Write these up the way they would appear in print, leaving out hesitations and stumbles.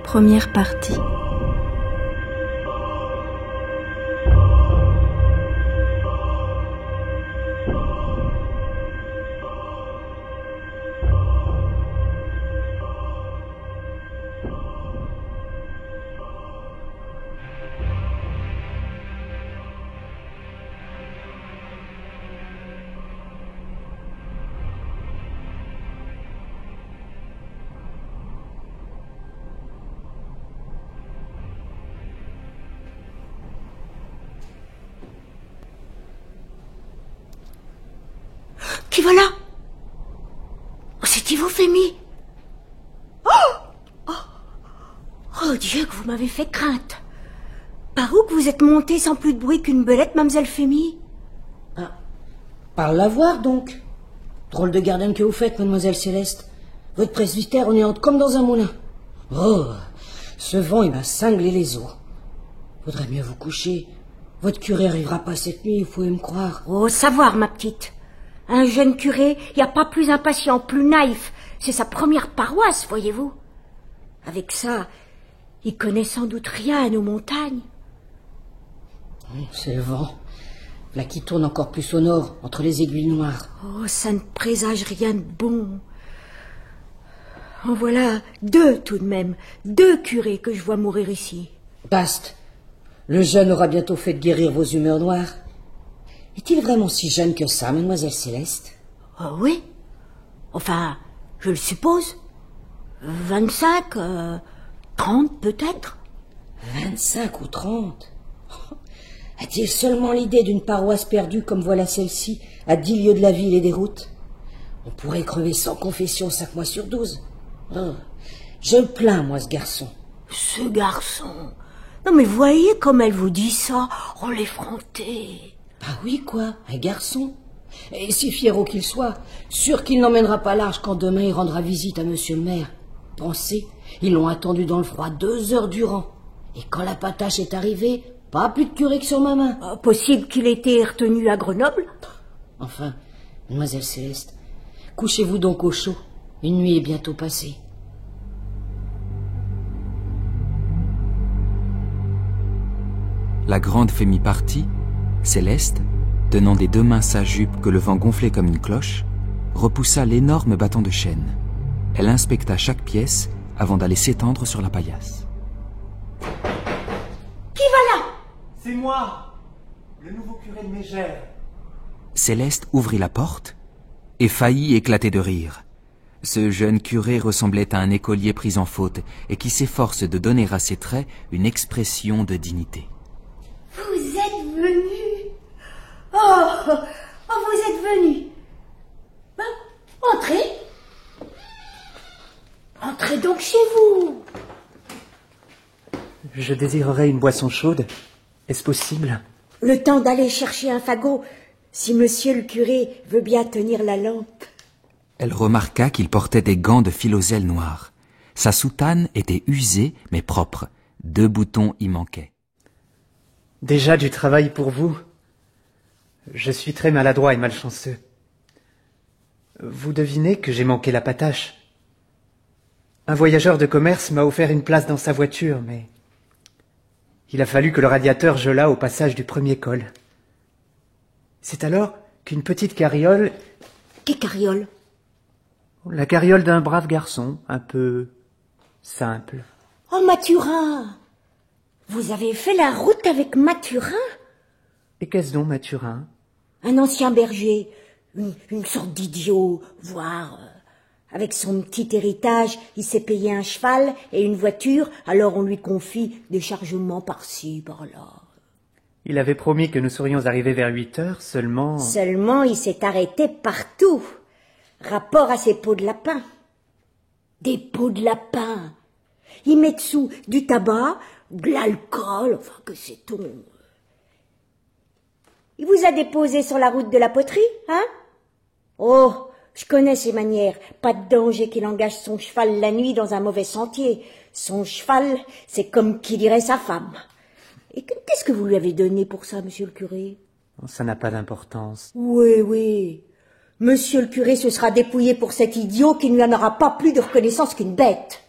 Première partie. Qui voilà? C'est-y vous, Fémy? Oh Dieu, que vous m'avez fait crainte. Par où que vous êtes montée sans plus de bruit qu'une belette, mademoiselle Fémy? Par la voir, donc. Drôle de gardienne que vous faites, mademoiselle Céleste. Votre presbytère, on y entre comme dans un moulin. Oh, ce vent, il m'a cinglé les os. Faudrait mieux vous coucher. Votre curé arrivera pas cette nuit, vous pouvez me croire. Oh, savoir, ma petite. Un jeune curé, y a pas plus impatient, plus naïf. C'est sa première paroisse, voyez-vous. Avec ça, il connaît sans doute rien à nos montagnes. C'est le vent. Là qui tourne encore plus au nord, entre les aiguilles noires. Oh, ça ne présage rien de bon. En voilà deux tout de même, deux curés que je vois mourir ici. Bast, le jeune aura bientôt fait de guérir vos humeurs noires. Est-il vraiment si jeune que ça, mademoiselle Céleste? Oh oui. Enfin, je le suppose. 25, 30 peut-être. 25 ou 30? A-t-il seulement l'idée d'une paroisse perdue comme voilà celle-ci, à 10 lieues de la ville et des routes? On pourrait crever sans confession 5 mois sur 12. Oh, je le plains, moi, ce garçon. Ce garçon? Non mais voyez comme elle vous dit ça. Oh, l'effronté. Ah oui, quoi, un garçon. Et si fiero qu'il soit, sûr qu'il n'emmènera pas large quand demain il rendra visite à monsieur le maire. Pensez, ils l'ont attendu dans le froid 2 heures durant. Et quand la patache est arrivée, pas plus de curé que sur ma main. Possible qu'il ait été retenu à Grenoble? Enfin, mademoiselle Céleste, couchez-vous donc au chaud. Une nuit est bientôt passée. La grande Fémy partie, Céleste, tenant des 2 mains sa jupe que le vent gonflait comme une cloche, repoussa l'énorme bâton de chêne. Elle inspecta chaque pièce avant d'aller s'étendre sur la paillasse. Qui va là? C'est moi, le nouveau curé de Mégère. Céleste ouvrit la porte et faillit éclater de rire. Ce jeune curé ressemblait à un écolier pris en faute et qui s'efforce de donner à ses traits une expression de dignité. Vous êtes venu. Oh, vous êtes venu. Ben, entrez. Entrez donc chez vous. Je désirerais une boisson chaude. Est-ce possible? Le temps d'aller chercher un fagot, si monsieur le curé veut bien tenir la lampe. Elle remarqua qu'il portait des gants de filoselle noire. Sa soutane était usée mais propre. 2 boutons y manquaient. Déjà du travail pour vous. Je suis très maladroit et malchanceux. Vous devinez que j'ai manqué la patache. Un voyageur de commerce m'a offert une place dans sa voiture, mais il a fallu que le radiateur gelât au passage du premier col. C'est alors qu'une petite carriole... Quelle carriole? La carriole d'un brave garçon, un peu simple. Oh, Mathurin! Vous avez fait la route avec Mathurin? Et qu'est-ce donc, Mathurin? Un ancien berger, une sorte d'idiot, voire... avec son petit héritage, il s'est payé un cheval et une voiture, alors on lui confie des chargements par-ci, par-là. Il avait promis que nous serions arrivés vers 8 heures, seulement... Seulement, il s'est arrêté partout. Rapport à ses peaux de lapin. Des peaux de lapin. Il met dessous du tabac, de l'alcool, enfin, que sait-on? Il vous a déposé sur la route de la poterie, hein? Oh, je connais ses manières. Pas de danger qu'il engage son cheval la nuit dans un mauvais sentier. Son cheval, c'est comme qui dirait sa femme. Et qu'est-ce que vous lui avez donné pour ça, monsieur le curé? Ça n'a pas d'importance. Oui, oui. Monsieur le curé se sera dépouillé pour cet idiot qui ne lui en aura pas plus de reconnaissance qu'une bête.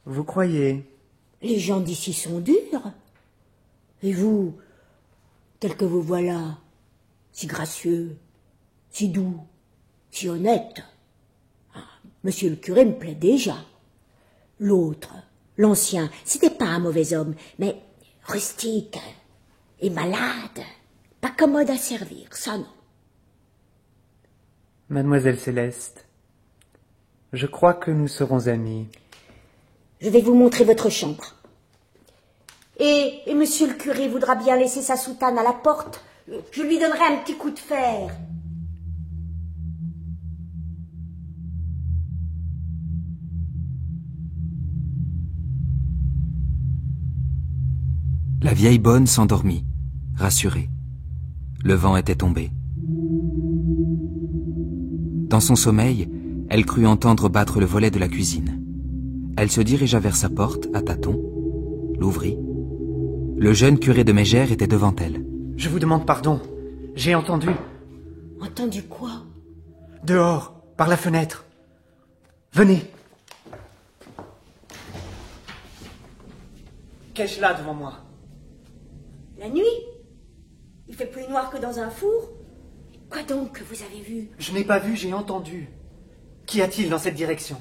Vous croyez? Les gens d'ici sont durs. Et vous, tel que vous voilà, si gracieux, si doux, si honnête. Ah, monsieur le curé me plaît déjà. L'autre, l'ancien, c'était pas un mauvais homme, mais rustique et malade, pas commode à servir, ça non. Mademoiselle Céleste, je crois que nous serons amis. Je vais vous montrer votre chambre. Et monsieur le curé voudra bien laisser sa soutane à la porte. Je lui donnerai un petit coup de fer. La vieille bonne s'endormit, rassurée. Le vent était tombé. Dans son sommeil, elle crut entendre battre le volet de la cuisine. Elle se dirigea vers sa porte, à tâtons, l'ouvrit. Le jeune curé de Mégère était devant elle. Je vous demande pardon. J'ai entendu. Entendu quoi? Dehors, par la fenêtre. Venez. Qu'ai-je là devant moi? La nuit? Il fait plus noir que dans un four? Quoi donc que vous avez vu? Je n'ai pas vu, j'ai entendu. Qu'y a-t-il dans cette direction?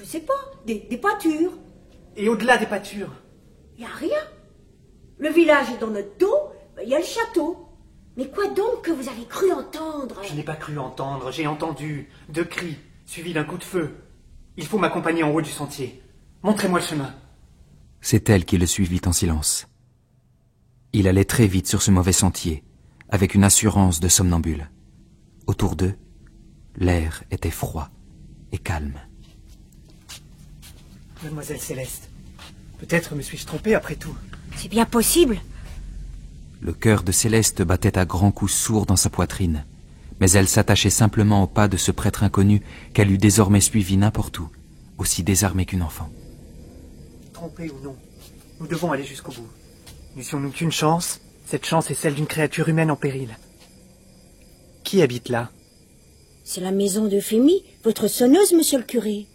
Je sais pas, des pâtures. Et au-delà des pâtures? Y a rien. Le village est dans notre dos, il y a le château. Mais quoi donc que vous avez cru entendre? Je n'ai pas cru entendre, j'ai entendu. 2 cris, suivis d'un coup de feu. Il faut m'accompagner en haut du sentier. Montrez-moi le chemin. C'est elle qui le suivit en silence. Il allait très vite sur ce mauvais sentier, avec une assurance de somnambule. Autour d'eux, l'air était froid et calme. Mademoiselle Céleste, peut-être me suis-je trompé après tout. C'est bien possible. Le cœur de Céleste battait à grands coups sourds dans sa poitrine, mais elle s'attachait simplement au pas de ce prêtre inconnu qu'elle eût désormais suivi n'importe où, aussi désarmé qu'une enfant. Trompé ou non, nous devons aller jusqu'au bout. N'eussions-nous qu'une chance, cette chance est celle d'une créature humaine en péril. Qui habite là? C'est la maison de Fémie, votre sonneuse, monsieur le curé.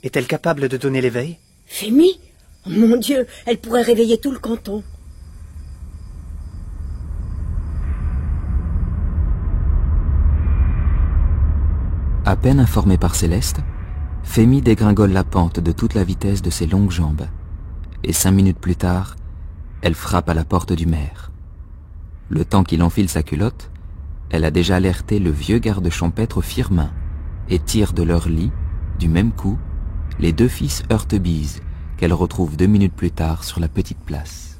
Est-elle capable de donner l'éveil? Fémie? Oh, mon Dieu, elle pourrait réveiller tout le canton. À peine informée par Céleste, Fémie dégringole la pente de toute la vitesse de ses longues jambes, et 5 minutes plus tard, elle frappe à la porte du maire. Le temps qu'il enfile sa culotte, elle a déjà alerté le vieux garde champêtre Firmin et tire de leur lit, du même coup, les 2 fils Heurtebise qu'elle retrouve 2 minutes plus tard sur la petite place.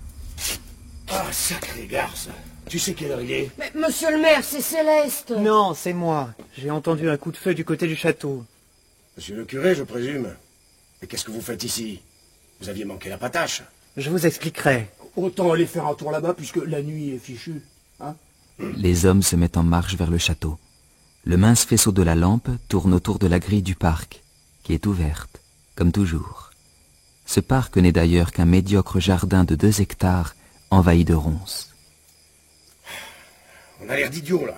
Ah, sacré garce. Tu sais quelle heure il est? Mais monsieur le maire, c'est Céleste. Non, c'est moi. J'ai entendu un coup de feu du côté du château. Monsieur le curé, je présume. Mais qu'est-ce que vous faites ici? Vous aviez manqué la patache. Je vous expliquerai. Autant aller faire un tour là-bas puisque la nuit est fichue. Hein? Les hommes se mettent en marche vers le château. Le mince faisceau de la lampe tourne autour de la grille du parc, qui est ouverte, comme toujours. Ce parc n'est d'ailleurs qu'un médiocre jardin de 2 hectares envahi de ronces. On a l'air d'idiots, là.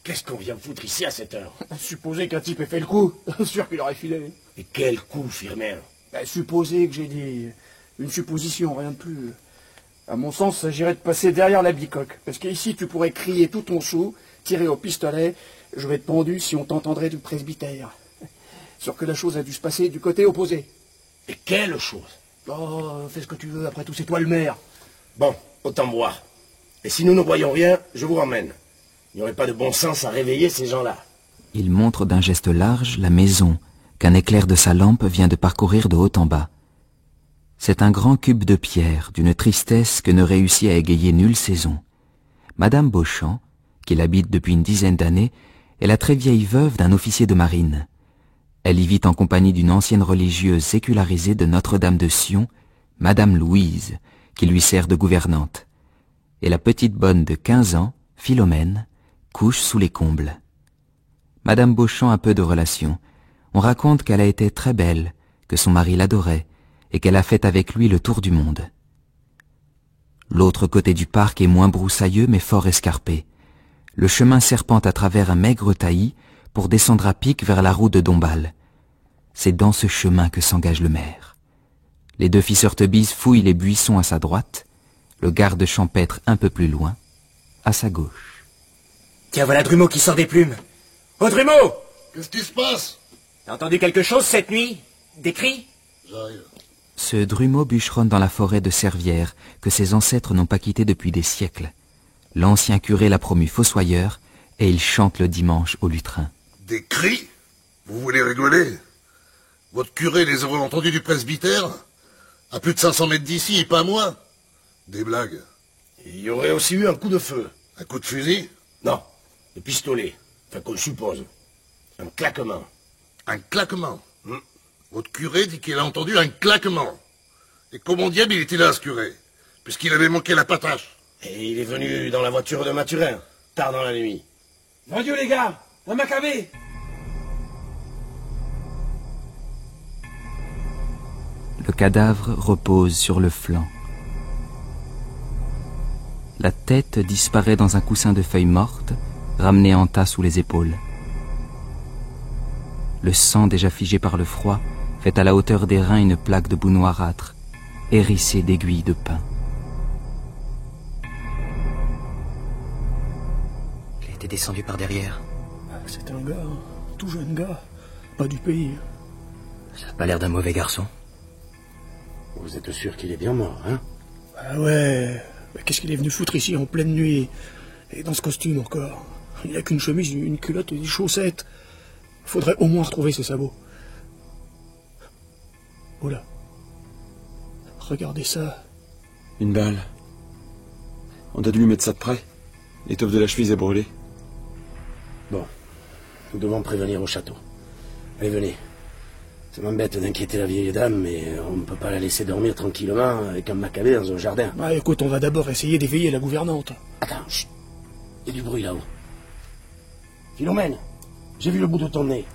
Qu'est-ce qu'on vient foutre ici à cette heure? Supposer qu'un type ait fait le coup, sûr qu'il aurait filé. Et quel coup, Firmin? Supposer que j'ai dit une supposition, rien de plus. À mon sens, il s'agirait de passer derrière la bicoque. Parce qu'ici, tu pourrais crier tout ton chou, tirer au pistolet, je vais être pendu si on t'entendrait du presbytère. Sûr que la chose a dû se passer du côté opposé. Et quelle chose? Oh, fais ce que tu veux, après tout, c'est toi le maire. Bon, autant voir. Et si nous ne voyons rien, je vous ramène. Il n'y aurait pas de bon sens à réveiller ces gens-là. Il montre d'un geste large la maison qu'un éclair de sa lampe vient de parcourir de haut en bas. C'est un grand cube de pierre, d'une tristesse que ne réussit à égayer nulle saison. Madame Beauchamp, qui l'habite depuis une dizaine d'années, est la très vieille veuve d'un officier de marine. Elle y vit en compagnie d'une ancienne religieuse sécularisée de Notre-Dame de Sion, Madame Louise, qui lui sert de gouvernante. Et la petite bonne de 15 ans, Philomène, couche sous les combles. Madame Beauchamp a peu de relations. On raconte qu'elle a été très belle, que son mari l'adorait, et qu'elle a fait avec lui le tour du monde. L'autre côté du parc est moins broussailleux mais fort escarpé. Le chemin serpente à travers un maigre taillis pour descendre à pic vers la roue de Dombasle. C'est dans ce chemin que s'engage le maire. Les deux fils Heurtebise fouillent les buissons à sa droite, le garde champêtre un peu plus loin, à sa gauche. Tiens, voilà Drumeau qui sort des plumes. Oh, Drumeau! Qu'est-ce qui se passe? T'as entendu quelque chose cette nuit? Des cris? J'arrive. Ce Drumeau bûcheronne dans la forêt de Servières que ses ancêtres n'ont pas quittée depuis des siècles. L'ancien curé l'a promu fossoyeur et il chante le dimanche au lutrin. Des cris? Vous voulez rigoler? Votre curé les aurait entendus du presbytère? À plus de 500 mètres d'ici, et pas moins? Des blagues. Il y aurait aussi eu un coup de feu. Un coup de fusil? Non, de pistolet. Enfin, qu'on suppose. Un claquement. Un claquement. Votre curé dit qu'il a entendu un claquement. Et comment diable il était là, ce curé? Puisqu'il avait manqué la patache. Et il est venu dans la voiture de Mathurin, tard dans la nuit. Mon Dieu, les gars! Un Maccabée! Le cadavre repose sur le flanc. La tête disparaît dans un coussin de feuilles mortes, ramené en tas sous les épaules. Le sang déjà figé par le froid fait à la hauteur des reins une plaque de boue noirâtre, hérissée d'aiguilles de pin. Il a été descendu par derrière. C'est un gars, tout jeune gars, pas du pays. Ça n'a pas l'air d'un mauvais garçon. Vous êtes sûr qu'il est bien mort, hein? Ah ouais, mais qu'est-ce qu'il est venu foutre ici en pleine nuit? Et dans ce costume encore. Il n'a qu'une chemise, une culotte et des chaussettes. Faudrait au moins retrouver ses sabots. Oula. Regardez ça. Une balle. On a dû lui mettre ça de près. L'étoffe de la cheville est brûlée. Bon, nous devons prévenir au château. Allez, venez. Ça m'embête d'inquiéter la vieille dame, mais on ne peut pas la laisser dormir tranquillement avec un Maccabée dans un jardin. Bah écoute, on va d'abord essayer d'éveiller la gouvernante. Attends, chut. Il y a du bruit là-haut. Philomène, j'ai vu le bout de ton nez.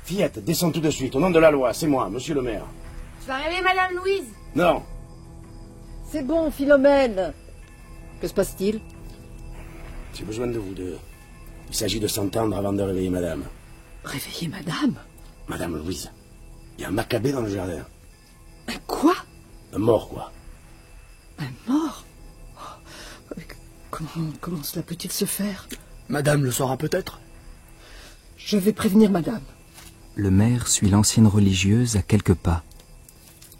Fillette, descends tout de suite, au nom de la loi, c'est moi, monsieur le maire. Tu vas réveiller Madame Louise? Non. C'est bon, Philomène. Que se passe-t-il? J'ai besoin de vous deux. Il s'agit de s'entendre avant de réveiller madame. Réveiller Madame? Madame Louise, il y a un Maccabée dans le jardin. Un quoi? Un mort, quoi. Un mort? Oh, comment cela peut-il se faire? Madame le saura peut-être. Je vais prévenir Madame. Le maire suit l'ancienne religieuse à quelques pas.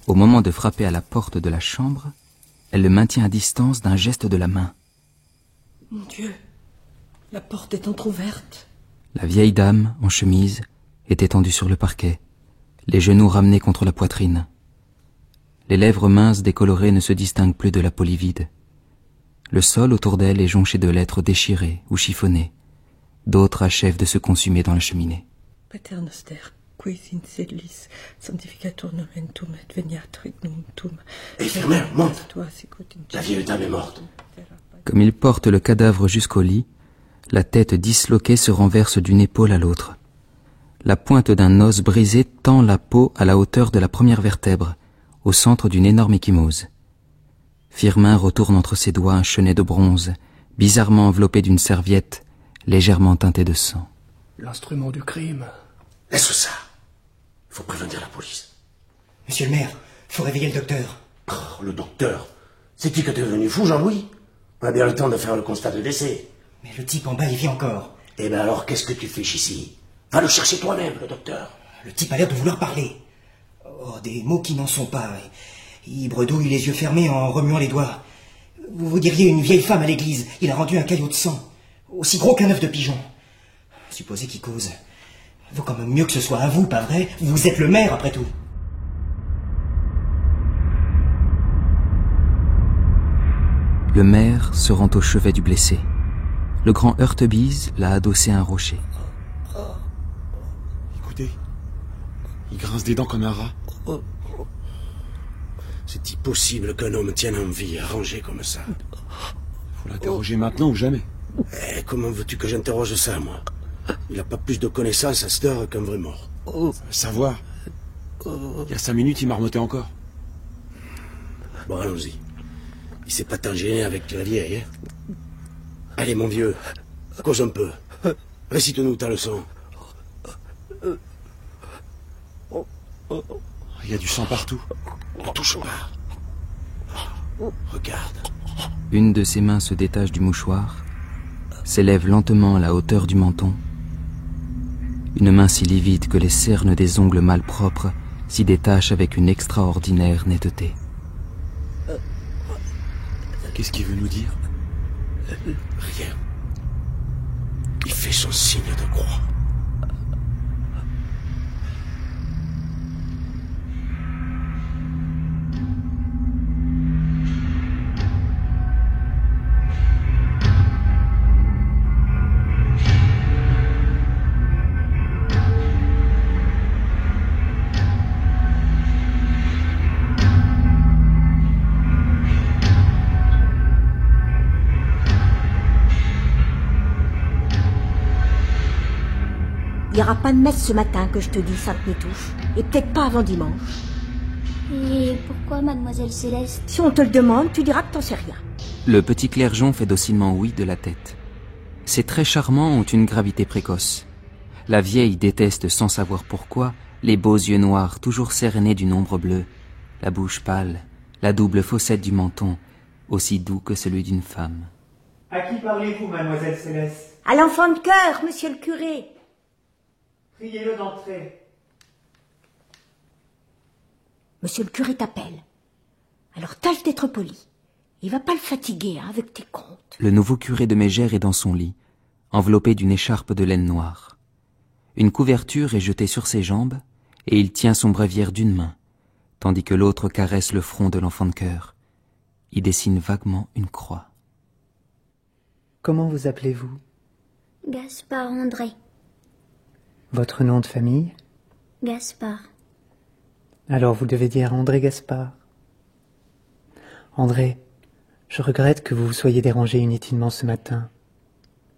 Au moment de frapper à la porte de la chambre, elle le maintient à distance d'un geste de la main. Mon Dieu, la porte est entr'ouverte. La vieille dame, en chemise, est étendue sur le parquet, les genoux ramenés contre la poitrine. Les lèvres minces décolorées ne se distinguent plus de la peau livide. Le sol autour d'elle est jonché de lettres déchirées ou chiffonnées. D'autres achèvent de se consumer dans la cheminée. Pater noster, qui in sedlis, sanctificatur nomen tum et veniat regnum tum. Infirmière, monte. La vieille dame est morte. Comme il porte le cadavre jusqu'au lit, la tête disloquée se renverse d'une épaule à l'autre. La pointe d'un os brisé tend la peau à la hauteur de la première vertèbre, au centre d'une énorme ecchymose. Firmin retourne entre ses doigts un chenet de bronze, bizarrement enveloppé d'une serviette, légèrement teintée de sang. L'instrument du crime. Laisse ça. Il faut prévenir la police. Monsieur le maire, faut réveiller le docteur. Oh, le docteur. C'est-il que t'es venu fou, Jean-Louis? On a bien le temps de faire le constat de décès. Mais le type en bas, il vit encore. Eh ben alors, qu'est-ce que tu fais ici? Va le chercher toi-même, le docteur. Le type a l'air de vouloir parler. Oh, des mots qui n'en sont pas. Il bredouille les yeux fermés en remuant les doigts. Vous diriez une vieille femme à l'église. Il a rendu un caillot de sang. Aussi gros qu'un œuf de pigeon. Supposez qu'il cause. Vaut quand même mieux que ce soit à vous, pas vrai? Vous êtes le maire, après tout. Le maire se rend au chevet du blessé. Le grand Heurtebise l'a adossé à un rocher. Écoutez, il grince des dents comme un rat. C'est-il possible qu'un homme tienne en vie, arrangé comme ça? Faut l'interroger maintenant ou jamais. Comment veux-tu que j'interroge ça, moi? Il n'a pas plus de connaissances à cette heure qu'un vrai mort. Savoir. Il y a 5 minutes, il marmottait encore. Bon, allons-y. Il s'est pas tant gêné avec la vieille, hein? Allez, mon vieux, cause un peu. Récite-nous ta leçon. Il y a du sang partout. Ne touche pas. Regarde. Une de ses mains se détache du mouchoir, s'élève lentement à la hauteur du menton. Une main si livide que les cernes des ongles malpropres s'y détachent avec une extraordinaire netteté. Qu'est-ce qu'il veut nous dire? Rien. Il fait son signe de croix. Il n'y aura pas de messe ce matin que je te dis, Sainte-Nitouche. Et peut-être pas avant dimanche. Et pourquoi, mademoiselle Céleste? Si on te le demande, tu diras que t'en sais rien. Le petit clergeon fait docilement oui de la tête. Ces traits charmants ont une gravité précoce. La vieille déteste sans savoir pourquoi les beaux yeux noirs toujours cernés d'une ombre bleue, la bouche pâle, la double fossette du menton, aussi doux que celui d'une femme. À qui parlez-vous, mademoiselle Céleste? À l'enfant de cœur, monsieur le curé. Priez-le d'entrer. Monsieur le curé t'appelle. Alors tâche d'être poli. Il va pas le fatiguer, hein, avec tes contes. Le nouveau curé de Mégère est dans son lit, enveloppé d'une écharpe de laine noire. Une couverture est jetée sur ses jambes, et il tient son bréviaire d'une main, tandis que l'autre caresse le front de l'enfant de cœur. Il dessine vaguement une croix. Comment vous appelez-vous? Gaspard André. Votre nom de famille? Gaspard. Alors vous devez dire André Gaspard. André, je regrette que vous vous soyez dérangé inutilement ce matin.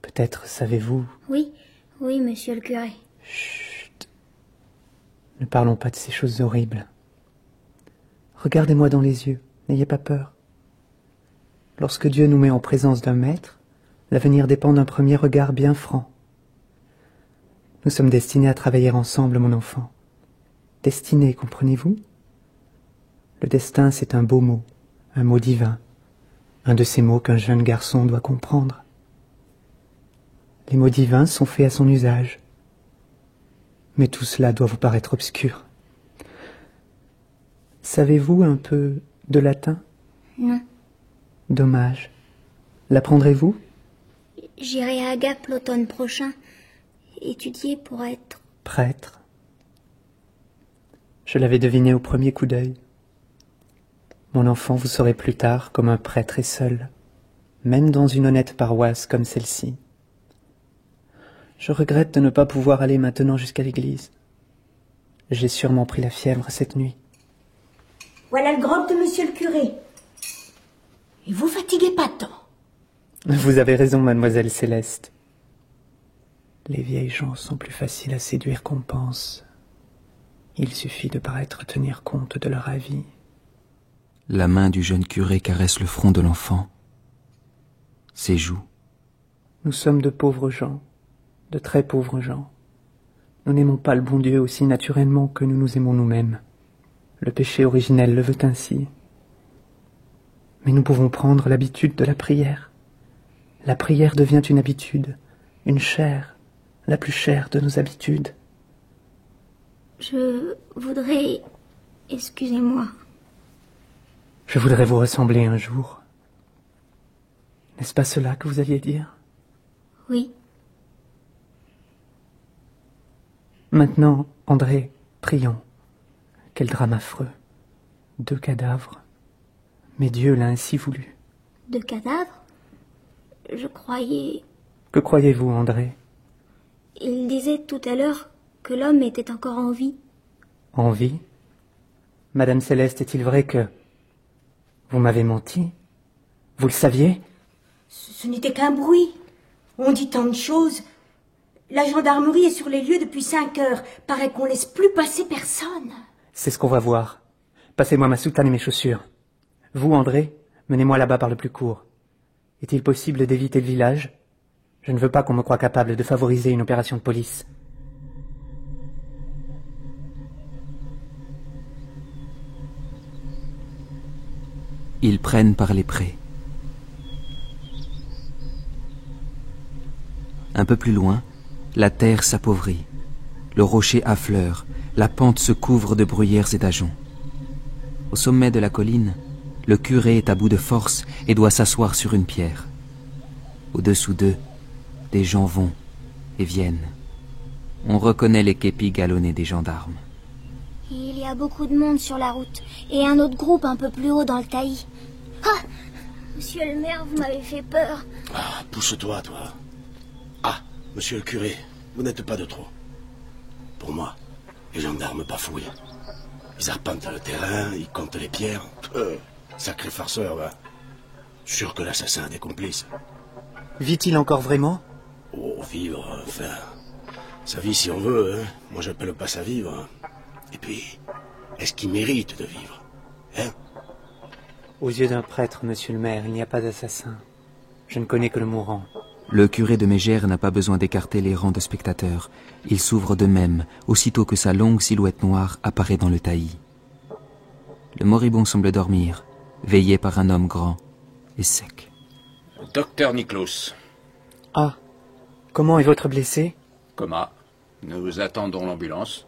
Peut-être savez-vous... Oui, oui, monsieur le curé. Chut. Ne parlons pas de ces choses horribles. Regardez-moi dans les yeux, n'ayez pas peur. Lorsque Dieu nous met en présence d'un maître, l'avenir dépend d'un premier regard bien franc. Nous sommes destinés à travailler ensemble, mon enfant. Destinés, comprenez-vous? Le destin, c'est un beau mot, un mot divin, un de ces mots qu'un jeune garçon doit comprendre. Les mots divins sont faits à son usage. Mais tout cela doit vous paraître obscur. Savez-vous un peu de latin? Non. Dommage. L'apprendrez-vous? J'irai à Gap l'automne prochain, étudier pour être... Prêtre. Je l'avais deviné au premier coup d'œil. Mon enfant, vous serez plus tard comme un prêtre et seul, même dans une honnête paroisse comme celle-ci. Je regrette de ne pas pouvoir aller maintenant jusqu'à l'église. J'ai sûrement pris la fièvre cette nuit. Voilà le grog de monsieur le curé. Et vous fatiguez pas tant. Vous avez raison, mademoiselle Céleste. Les vieilles gens sont plus faciles à séduire qu'on pense. Il suffit de paraître tenir compte de leur avis. La main du jeune curé caresse le front de l'enfant, ses joues. Nous sommes de pauvres gens, de très pauvres gens. Nous n'aimons pas le bon Dieu aussi naturellement que nous nous aimons nous-mêmes. Le péché originel le veut ainsi. Mais nous pouvons prendre l'habitude de la prière. La prière devient une habitude, une chair, la plus chère de nos habitudes. Je voudrais... Excusez-moi. Je voudrais vous ressembler un jour. N'est-ce pas cela que vous alliez dire? Oui. Maintenant, André, prions. Quel drame affreux. 2 cadavres. Mais Dieu l'a ainsi voulu. 2 cadavres? Je croyais... Que croyez-vous, André? Il disait tout à l'heure que l'homme était encore en vie. En vie? Madame Céleste, est-il vrai que... Vous m'avez menti? Vous le saviez? Ce n'était qu'un bruit. On dit tant de choses. La gendarmerie est sur les lieux depuis 5 heures. Paraît qu'on laisse plus passer personne. C'est ce qu'on va voir. Passez-moi ma soutane et mes chaussures. Vous, André, menez-moi là-bas par le plus court. Est-il possible d'éviter le village? Je ne veux pas qu'on me croie capable de favoriser une opération de police. Ils prennent par les prés. Un peu plus loin, la terre s'appauvrit. Le rocher affleure, la pente se couvre de bruyères et d'ajoncs. Au sommet de la colline, le curé est à bout de force et doit s'asseoir sur une pierre. Au-dessous d'eux, des gens vont et viennent. On reconnaît les képis galonnés des gendarmes. Il y a beaucoup de monde sur la route, et un autre groupe un peu plus haut dans le taillis. Ah! Monsieur le maire, vous m'avez fait peur. Ah, pousse-toi, toi. Ah, monsieur le curé, vous n'êtes pas de trop. Pour moi, les gendarmes bafouillent. Ils arpentent le terrain, ils comptent les pierres. Sacré farceur, va. Sûr que l'assassin a des complices. Vit-il encore vraiment? Oh, vivre, enfin... Sa vie si on veut, hein. Moi j'appelle pas ça vivre. Et puis, est-ce qu'il mérite de vivre? Hein? Aux yeux d'un prêtre, monsieur le maire, il n'y a pas d'assassin. Je ne connais que le mourant. Le curé de Mégère n'a pas besoin d'écarter les rangs de spectateurs. Il s'ouvre d'eux-mêmes, aussitôt que sa longue silhouette noire apparaît dans le taillis. Le moribond semble dormir, veillé par un homme grand et sec. Docteur Niklaus. Ah, comment est votre blessé? Coma. Nous attendons l'ambulance.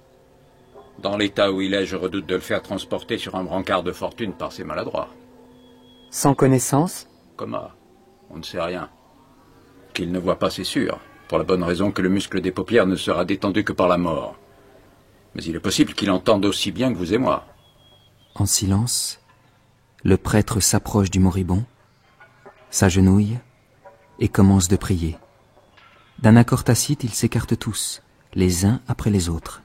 Dans l'état où il est, je redoute de le faire transporter sur un brancard de fortune par ses maladroits. Sans connaissance? Coma. On ne sait rien. Qu'il ne voit pas, c'est sûr, pour la bonne raison que le muscle des paupières ne sera détendu que par la mort. Mais il est possible qu'il entende aussi bien que vous et moi. En silence, le prêtre s'approche du moribond, s'agenouille et commence de prier. D'un accord tacite, ils s'écartent tous, les uns après les autres.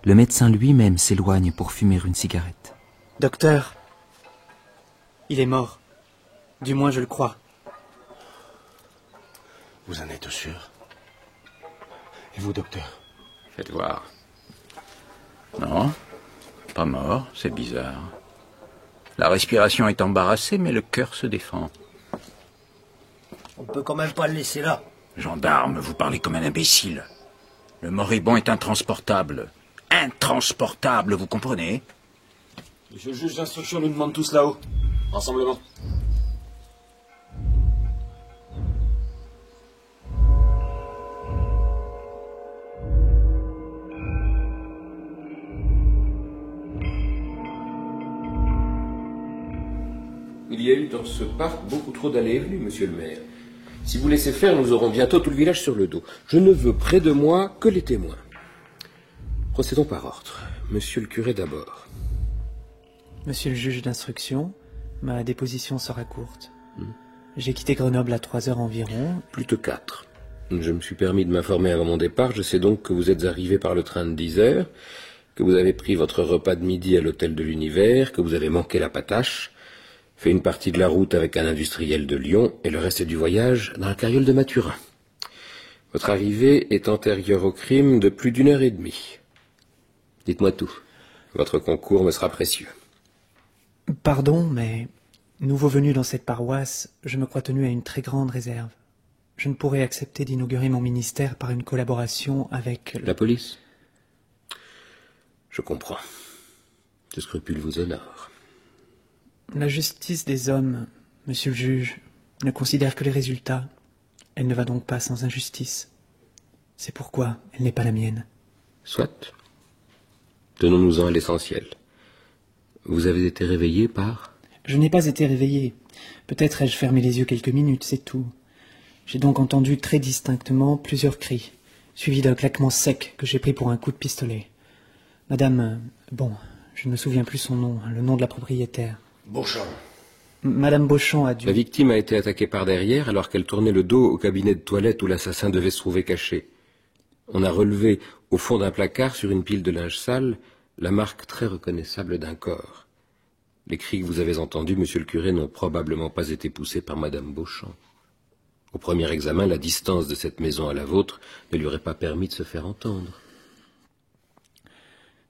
Le médecin lui-même s'éloigne pour fumer une cigarette. Docteur, il est mort. Du moins, je le crois. Vous en êtes sûr? Et vous, docteur? Faites voir. Non, pas mort, c'est bizarre. La respiration est embarrassée, mais le cœur se défend. On peut quand même pas le laisser là. Gendarme, vous parlez comme un imbécile. Le moribond est intransportable. Intransportable, vous comprenez? Monsieur le juge d'instruction nous demande tous là-haut. Rassemblement. Il y a eu dans ce parc beaucoup trop d'allées et venues, monsieur le maire. Si vous laissez faire, nous aurons bientôt tout le village sur le dos. Je ne veux près de moi que les témoins. Procédons par ordre. Monsieur le curé d'abord. Monsieur le juge d'instruction, ma déposition sera courte. J'ai quitté Grenoble à 3 heures environ. Plutôt 4. Je me suis permis de m'informer avant mon départ. Je sais donc que vous êtes arrivé par le train de 10 heures, que vous avez pris votre repas de midi à l'hôtel de l'Univers, que vous avez manqué la patache, fait une partie de la route avec un industriel de Lyon et le reste du voyage dans la carriole de Mathurin. Votre arrivée est antérieure au crime de plus d'1 heure et demie. Dites-moi tout. Votre concours me sera précieux. Pardon, mais nouveau venu dans cette paroisse, je me crois tenu à une très grande réserve. Je ne pourrais accepter d'inaugurer mon ministère par une collaboration avec... La police? Je comprends. Ce scrupule vous honore. La justice des hommes, monsieur le juge, ne considère que les résultats. Elle ne va donc pas sans injustice. C'est pourquoi elle n'est pas la mienne. Soit. Tenons-nous-en à l'essentiel. Vous avez été réveillé par... Je n'ai pas été réveillé. Peut-être ai-je fermé les yeux quelques minutes, c'est tout. J'ai donc entendu très distinctement plusieurs cris, suivis d'un claquement sec que j'ai pris pour un coup de pistolet. Madame... bon, je ne me souviens plus son nom, le nom de la propriétaire. Beauchamp. Madame Beauchamp a dû... La victime a été attaquée par derrière alors qu'elle tournait le dos au cabinet de toilette où l'assassin devait se trouver caché. On a relevé, au fond d'un placard, sur une pile de linge sale, la marque très reconnaissable d'un corps. Les cris que vous avez entendus, monsieur le curé, n'ont probablement pas été poussés par madame Beauchamp. Au premier examen, la distance de cette maison à la vôtre ne lui aurait pas permis de se faire entendre.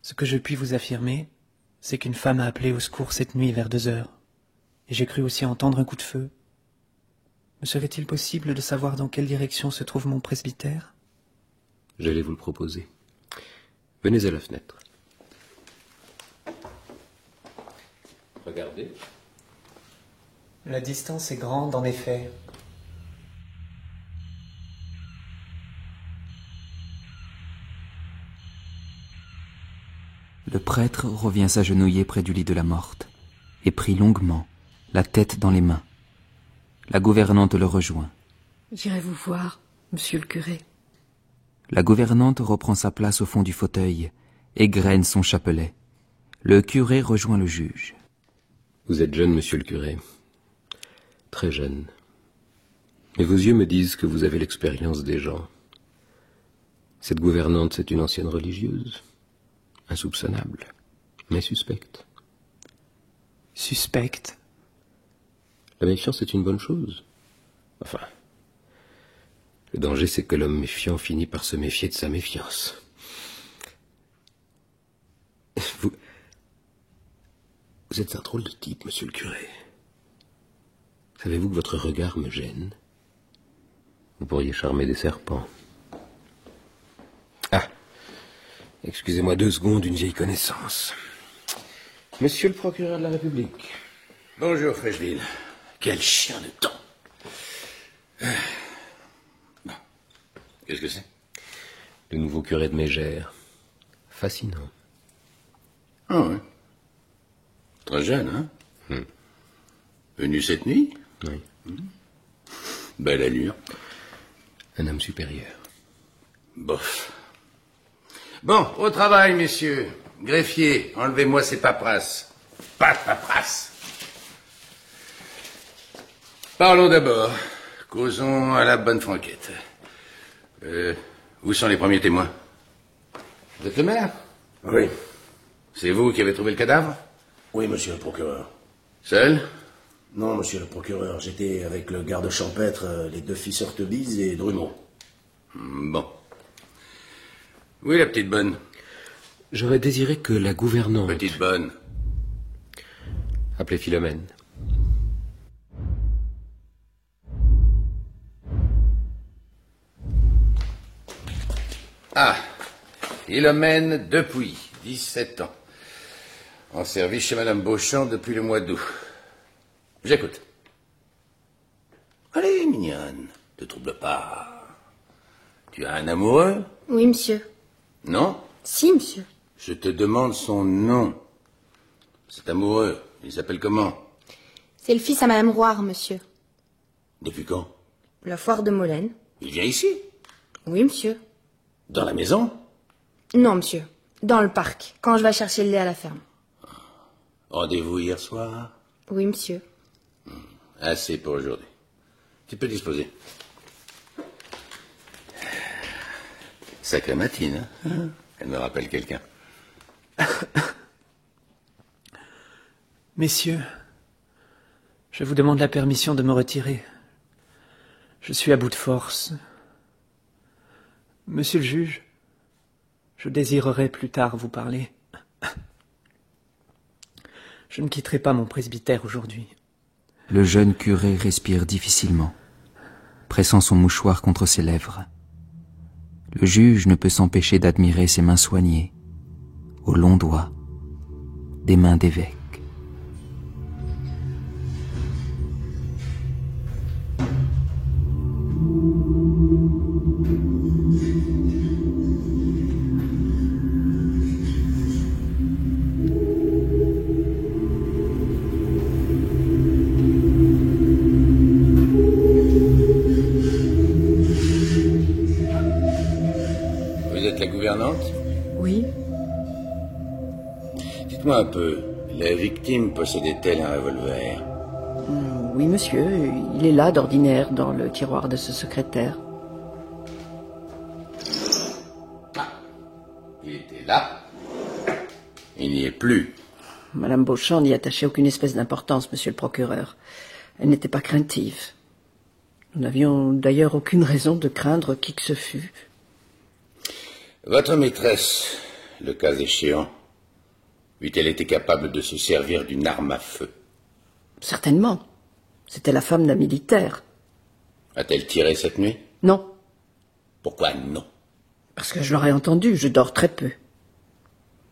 Ce que je puis vous affirmer, c'est qu'une femme a appelé au secours cette nuit vers 2 heures. Et j'ai cru aussi entendre un coup de feu. Me serait-il possible de savoir dans quelle direction se trouve mon presbytère? J'allais vous le proposer. Venez à la fenêtre. Regardez. La distance est grande, en effet. Le prêtre revient s'agenouiller près du lit de la morte et prie longuement, la tête dans les mains. La gouvernante le rejoint. J'irai vous voir, monsieur le curé. La gouvernante reprend sa place au fond du fauteuil, égrène son chapelet. Le curé rejoint le juge. Vous êtes jeune, monsieur le curé. Très jeune. Mais vos yeux me disent que vous avez l'expérience des gens. Cette gouvernante, c'est une ancienne religieuse. Insoupçonnable, mais suspecte. Suspecte? La méfiance est une bonne chose. Enfin, le danger, c'est que l'homme méfiant finit par se méfier de sa méfiance. Vous êtes un drôle de type, monsieur le curé. Savez-vous que votre regard me gêne? Vous pourriez charmer des serpents. Ah, excusez-moi 2 secondes, une vieille connaissance. Monsieur le procureur de la République. Bonjour, Frecheville. Quel chien de temps. Bon. Qu'est-ce que c'est? Le nouveau curé de Mégère. Fascinant. Ah oui. Très jeune, hein? Venu cette nuit? Oui. Belle allure. Un homme supérieur. Bof. Bon, au travail, messieurs. Greffier, enlevez-moi ces paperasses. Pas de paperasses. Parlons d'abord. Causons à la bonne franquette. Où sont les premiers témoins? Vous êtes le maire? Oui. C'est vous qui avez trouvé le cadavre? Oui, monsieur le procureur. Seul? Non, monsieur le procureur, j'étais avec le garde champêtre, les 2 fils Heurtebise et Drummond. Bon. Oui, la petite bonne. J'aurais désiré que la gouvernante... Petite bonne. Appelez Philomène. Ah, Philomène Depuis, 17 ans. En service chez Madame Beauchamp depuis le mois d'août. J'écoute. Allez, mignonne, te trouble pas. Tu as un amoureux? Oui, monsieur. Non? Si, monsieur. Je te demande son nom. Cet amoureux, il s'appelle comment? C'est le fils à Madame Roire, monsieur. Depuis quand? La foire de Molène. Il vient ici? Oui, monsieur. Dans la maison? Non, monsieur. Dans le parc, quand je vais chercher le lait à la ferme. Rendez-vous hier soir? Oui, monsieur. Assez pour aujourd'hui. Tu peux disposer. Sacrée matine, hein? Elle me rappelle quelqu'un. Messieurs, je vous demande la permission de me retirer. Je suis à bout de force. Monsieur le juge, je désirerais plus tard vous parler. Je ne quitterai pas mon presbytère aujourd'hui. Le jeune curé respire difficilement, pressant son mouchoir contre ses lèvres. Le juge ne peut s'empêcher d'admirer ses mains soignées, aux longs doigts, des mains d'évêque. Oui. Dites-moi un peu, la victime possédait-elle un revolver? Oui, monsieur. Il est là, d'ordinaire, dans le tiroir de ce secrétaire. Ah, il était là. Il n'y est plus. Madame Beauchamp n'y attachait aucune espèce d'importance, monsieur le procureur. Elle n'était pas craintive. Nous n'avions d'ailleurs aucune raison de craindre qui que ce fût. Votre maîtresse, le cas échéant, eût-elle été capable de se servir d'une arme à feu? Certainement. C'était la femme d'un militaire. A-t-elle tiré cette nuit? Non. Pourquoi non? Parce que je l'aurais entendu, je dors très peu.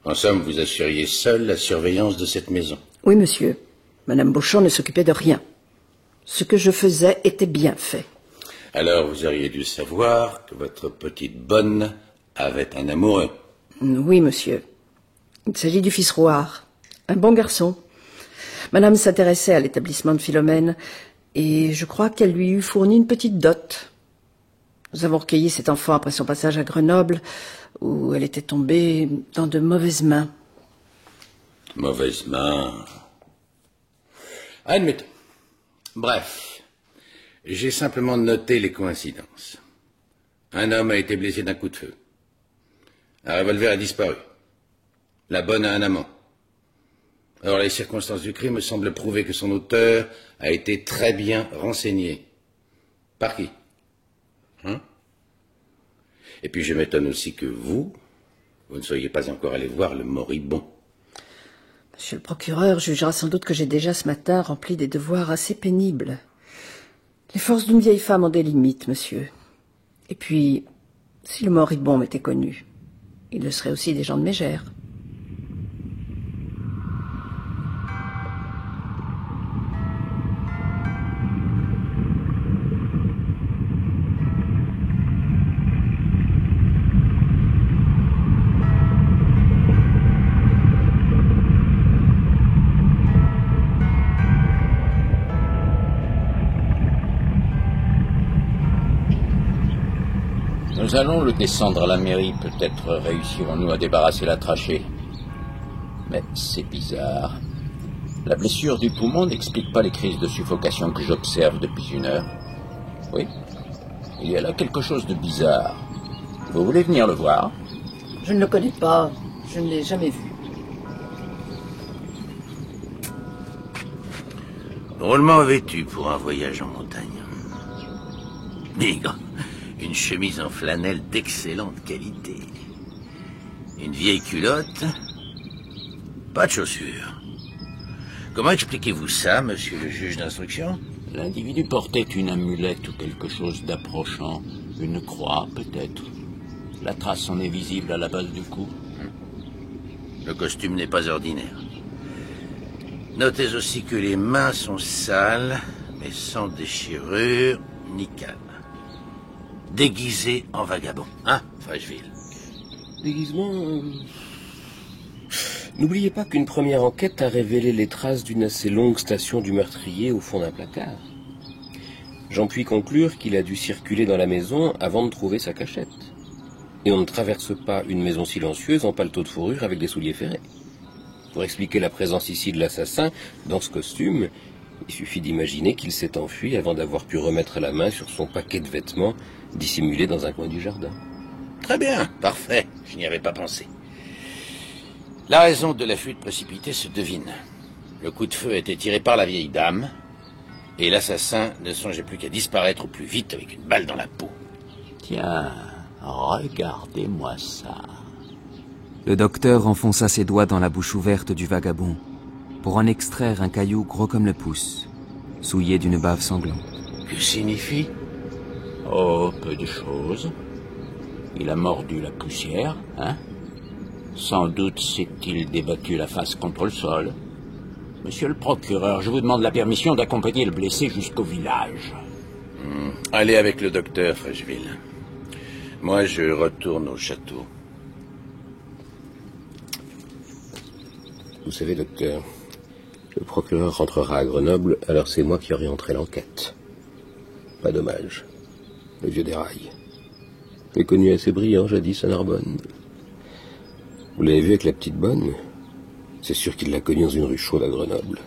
En somme, vous assuriez seul la surveillance de cette maison? Oui, monsieur. Madame Beauchamp ne s'occupait de rien. Ce que je faisais était bien fait. Alors vous auriez dû savoir que votre petite bonne avait un amoureux. Oui, monsieur. Il s'agit du fils Rouard, un bon garçon. Madame s'intéressait à l'établissement de Philomène, et je crois qu'elle lui eût fourni une petite dot. Nous avons recueilli cet enfant après son passage à Grenoble, où elle était tombée dans de mauvaises mains. Mauvaises mains. Admettons. Bref, j'ai simplement noté les coïncidences. Un homme a été blessé d'un coup de feu. Un revolver a disparu. La bonne a un amant. Alors les circonstances du crime semblent prouver que son auteur a été très bien renseigné. Par qui? Et puis je m'étonne aussi que vous ne soyez pas encore allé voir le moribond. Monsieur le procureur jugera sans doute que j'ai déjà ce matin rempli des devoirs assez pénibles. Les forces d'une vieille femme ont des limites, monsieur. Et puis, si le moribond m'était connu, il le serait aussi des gens de Mégère. Nous allons le descendre à la mairie. Peut-être réussirons-nous à débarrasser la trachée. Mais c'est bizarre. La blessure du poumon n'explique pas les crises de suffocation que j'observe depuis 1 heure. Oui, il y a là quelque chose de bizarre. Vous voulez venir le voir? Je ne le connais pas. Je ne l'ai jamais vu. Drôlement vêtu pour un voyage en montagne. Bigre. Une chemise en flanelle d'excellente qualité. Une vieille culotte. Pas de chaussures. Comment expliquez-vous ça, monsieur le juge d'instruction? L'individu portait une amulette ou quelque chose d'approchant. Une croix, peut-être. La trace en est visible à la base du cou. Le costume n'est pas ordinaire. Notez aussi que les mains sont sales, mais sans déchirure ni calme. Déguisé en vagabond, hein, Freshville? Déguisement... N'oubliez pas qu'une première enquête a révélé les traces d'une assez longue station du meurtrier au fond d'un placard. J'en puis conclure qu'il a dû circuler dans la maison avant de trouver sa cachette. Et on ne traverse pas une maison silencieuse en paletot de fourrure avec des souliers ferrés. Pour expliquer la présence ici de l'assassin, dans ce costume, il suffit d'imaginer qu'il s'est enfui avant d'avoir pu remettre la main sur son paquet de vêtements dissimulé dans un coin du jardin. Très bien, parfait, je n'y avais pas pensé. La raison de la fuite précipitée se devine. Le coup de feu a été tiré par la vieille dame, et l'assassin ne songeait plus qu'à disparaître au plus vite avec une balle dans la peau. Tiens, regardez-moi ça. Le docteur enfonça ses doigts dans la bouche ouverte du vagabond pour en extraire un caillou gros comme le pouce, souillé d'une bave sanglante. Que signifie? Oh, peu de choses. Il a mordu la poussière, hein? Sans doute s'est-il débattu la face contre le sol. Monsieur le procureur, je vous demande la permission d'accompagner le blessé jusqu'au village. Allez avec le docteur, Freshville. Moi, je retourne au château. Vous savez, docteur, le procureur rentrera à Grenoble, alors c'est moi qui orienterai l'enquête. Pas dommage. Le vieux déraille. J'ai connu assez brillant jadis à Narbonne. Vous l'avez vu avec la petite bonne? C'est sûr qu'il l'a connu dans une rue chaude à Grenoble.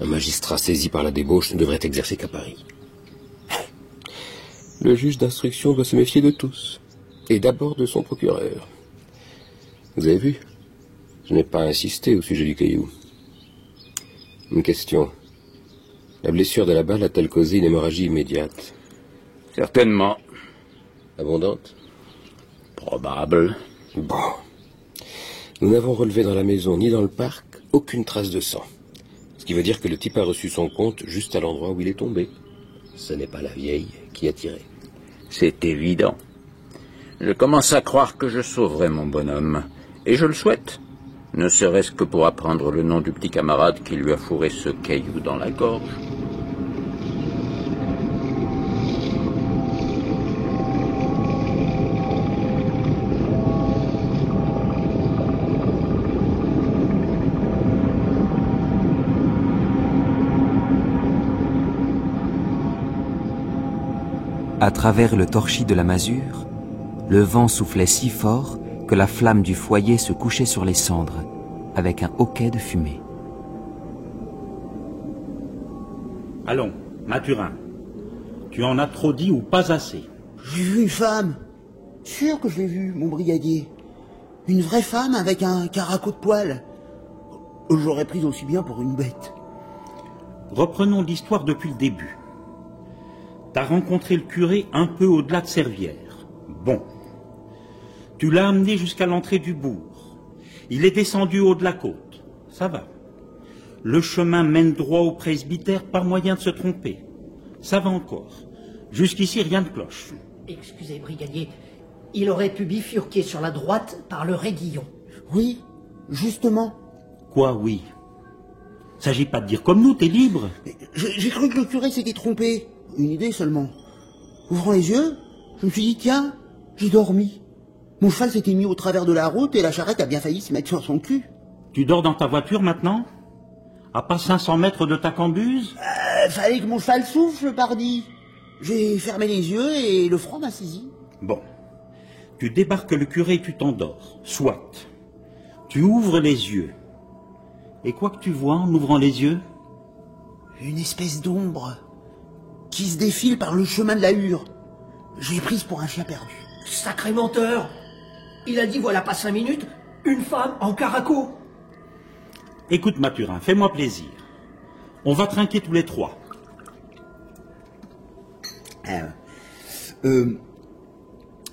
Un magistrat saisi par la débauche ne devrait exercer qu'à Paris. Le juge d'instruction doit se méfier de tous, et d'abord de son procureur. Vous avez vu? Je n'ai pas insisté au sujet du caillou. Une question. La blessure de la balle a-t-elle causé une hémorragie immédiate? Certainement. Abondante? Probable. Bon. Nous n'avons relevé dans la maison ni dans le parc aucune trace de sang. Ce qui veut dire que le type a reçu son compte juste à l'endroit où il est tombé. Ce n'est pas la vieille qui a tiré. C'est évident. Je commence à croire que je sauverai mon bonhomme. Et je le souhaite. Ne serait-ce que pour apprendre le nom du petit camarade qui lui a fourré ce caillou dans la gorge. À travers le torchis de la masure, le vent soufflait si fort que la flamme du foyer se couchait sur les cendres, avec un hoquet de fumée. Allons, Mathurin, tu en as trop dit ou pas assez? J'ai vu une femme. Sûr que je l'ai vue, mon brigadier. Une vraie femme avec un caraco de poil. J'aurais pris aussi bien pour une bête. Reprenons l'histoire depuis le début. T'as rencontré le curé un peu au-delà de Servières. Bon. Tu l'as amené jusqu'à l'entrée du bourg. Il est descendu haut de la côte. Ça va. Le chemin mène droit au presbytère par moyen de se tromper. Ça va encore. Jusqu'ici, rien de cloche. Excusez, brigadier. Il aurait pu bifurquer sur la droite par le Raidillon. Oui, justement. Quoi, oui? S'agit pas de dire comme nous, t'es libre. J'ai cru que le curé s'était trompé. Une idée seulement. Ouvrant les yeux, je me suis dit, tiens, j'ai dormi. Mon cheval s'était mis au travers de la route et la charrette a bien failli se mettre sur son cul. Tu dors dans ta voiture maintenant? À pas 500 mètres de ta cambuse? Fallait que mon cheval souffle, pardi. J'ai fermé les yeux et le froid m'a saisi. Bon. Tu débarques le curé et tu t'endors. Soit. Tu ouvres les yeux. Et quoi que tu vois en ouvrant les yeux? Une espèce d'ombre qui se défile par le chemin de la hure. J'ai prise pour un chien perdu. Sacré menteur! Il a dit, voilà pas 5 minutes, une femme en caraco. Écoute, Mathurin, fais-moi plaisir. On va trinquer tous les trois.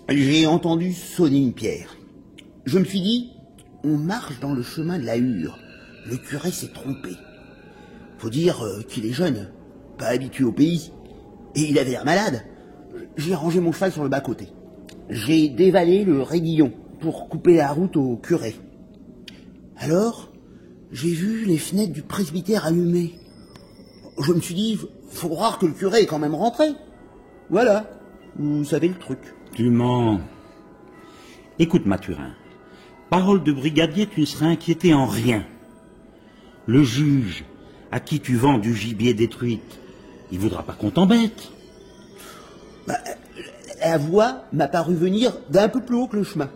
J'ai entendu sonner une pierre. Je me suis dit, on marche dans le chemin de la hure. Le curé s'est trompé. Faut dire qu'il est jeune, pas habitué au pays. Et il avait l'air malade. J'ai rangé mon cheval sur le bas-côté. J'ai dévalé le Raidillon pour couper la route au curé. Alors, j'ai vu les fenêtres du presbytère allumées. Je me suis dit, faut croire que le curé est quand même rentré. Voilà, vous savez le truc. Tu mens. Écoute, Mathurin, parole de brigadier, tu ne seras inquiété en rien. Le juge, à qui tu vends du gibier détruit, il voudra pas qu'on t'embête. La voix m'a paru venir d'un peu plus haut que le chemin.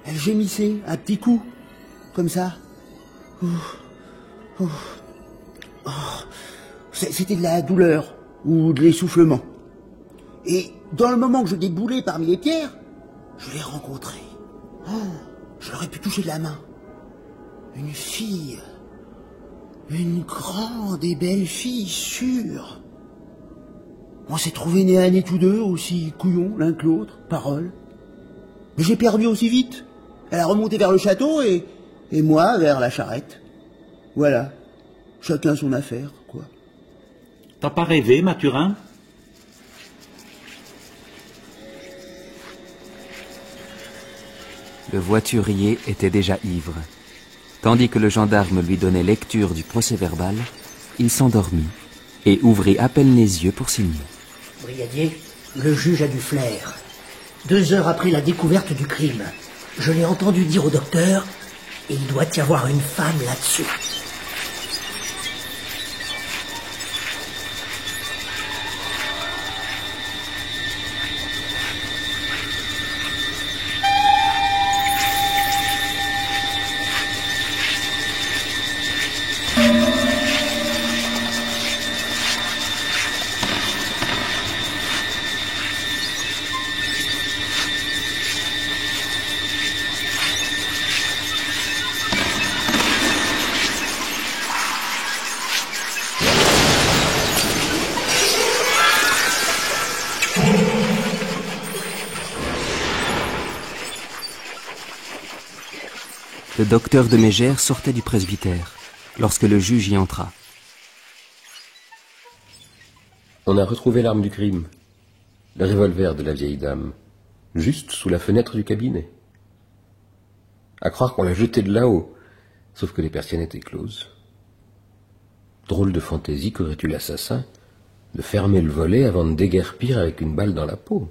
Elle gémissait à petits coups, comme ça. C'était de la douleur ou de l'essoufflement. Et dans le moment que je déboulais parmi les pierres, je l'ai rencontrée. Je l'aurais pu toucher de la main. Une fille. Une grande et belle fille, sûre. On s'est trouvés nez à nez tous deux, aussi couillons l'un que l'autre, parole. Mais j'ai perdu aussi vite. Elle a remonté vers le château et moi vers la charrette. Voilà. Chacun son affaire, quoi. T'as pas rêvé, Mathurin? Le voiturier était déjà ivre. Tandis que le gendarme lui donnait lecture du procès-verbal, il s'endormit et ouvrit à peine les yeux pour signer. Brigadier, le juge a du flair. 2 heures après la découverte du crime, je l'ai entendu dire au docteur, il doit y avoir une femme là-dessus. Le docteur de Mégère sortait du presbytère, lorsque le juge y entra. On a retrouvé l'arme du crime, le revolver de la vieille dame, juste sous la fenêtre du cabinet. À croire qu'on l'a jeté de là-haut, sauf que les persiennes étaient closes. Drôle de fantaisie qu'aurait eu l'assassin de fermer le volet avant de déguerpir avec une balle dans la peau,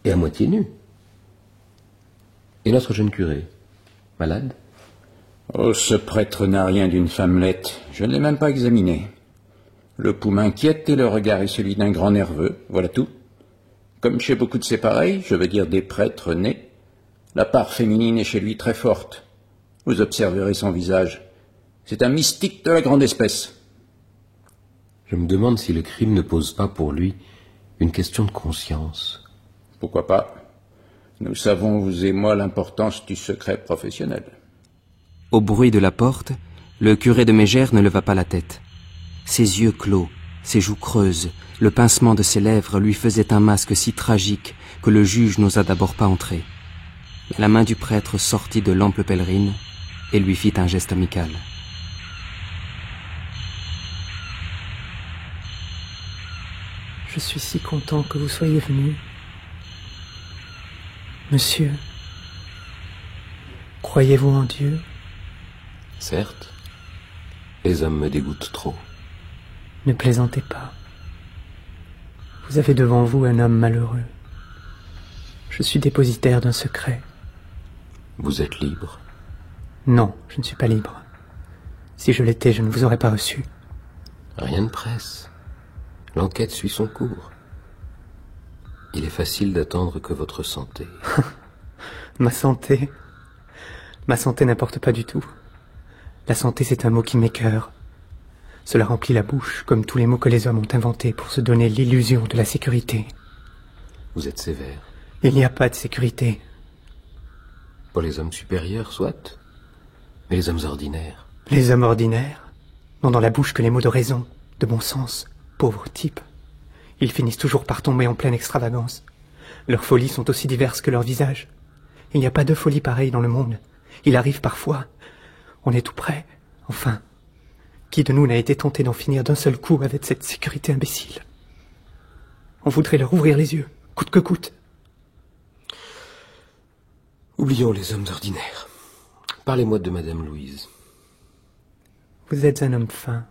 et à moitié nu. Et notre jeune curé, malade? Oh, ce prêtre n'a rien d'une femmelette. Je ne l'ai même pas examiné. Le pouls m'inquiète et le regard est celui d'un grand nerveux, voilà tout. Comme chez beaucoup de ses pareils, je veux dire des prêtres nés, la part féminine est chez lui très forte. Vous observerez son visage. C'est un mystique de la grande espèce. Je me demande si le crime ne pose pas pour lui une question de conscience. Pourquoi pas? Nous savons, vous et moi, l'importance du secret professionnel. Au bruit de la porte, le curé de Mégère ne leva pas la tête. Ses yeux clos, ses joues creuses, le pincement de ses lèvres lui faisaient un masque si tragique que le juge n'osa d'abord pas entrer. La main du prêtre sortit de l'ample pèlerine et lui fit un geste amical. Je suis si content que vous soyez venu. Monsieur, croyez-vous en Dieu? Certes, les hommes me dégoûtent trop. Ne plaisantez pas. Vous avez devant vous un homme malheureux. Je suis dépositaire d'un secret. Vous êtes libre? Non, je ne suis pas libre. Si je l'étais, je ne vous aurais pas reçu. Rien ne presse. L'enquête suit son cours. Il est facile d'attendre que votre santé... Ma santé? Ma santé n'importe pas du tout. La santé, c'est un mot qui m'écœure. Cela remplit la bouche, comme tous les mots que les hommes ont inventés pour se donner l'illusion de la sécurité. Vous êtes sévère. Il n'y a pas de sécurité. Pour les hommes supérieurs, soit. Mais les hommes ordinaires. Les hommes ordinaires n'ont dans la bouche que les mots de raison, de bon sens. Pauvres types. Ils finissent toujours par tomber en pleine extravagance. Leurs folies sont aussi diverses que leurs visages. Il n'y a pas de folie pareille dans le monde. Il arrive parfois. On est tout près. Enfin, qui de nous n'a été tenté d'en finir d'un seul coup avec cette sécurité imbécile? On voudrait leur ouvrir les yeux, coûte que coûte. Oublions les hommes ordinaires. Parlez-moi de Madame Louise. Vous êtes un homme fin.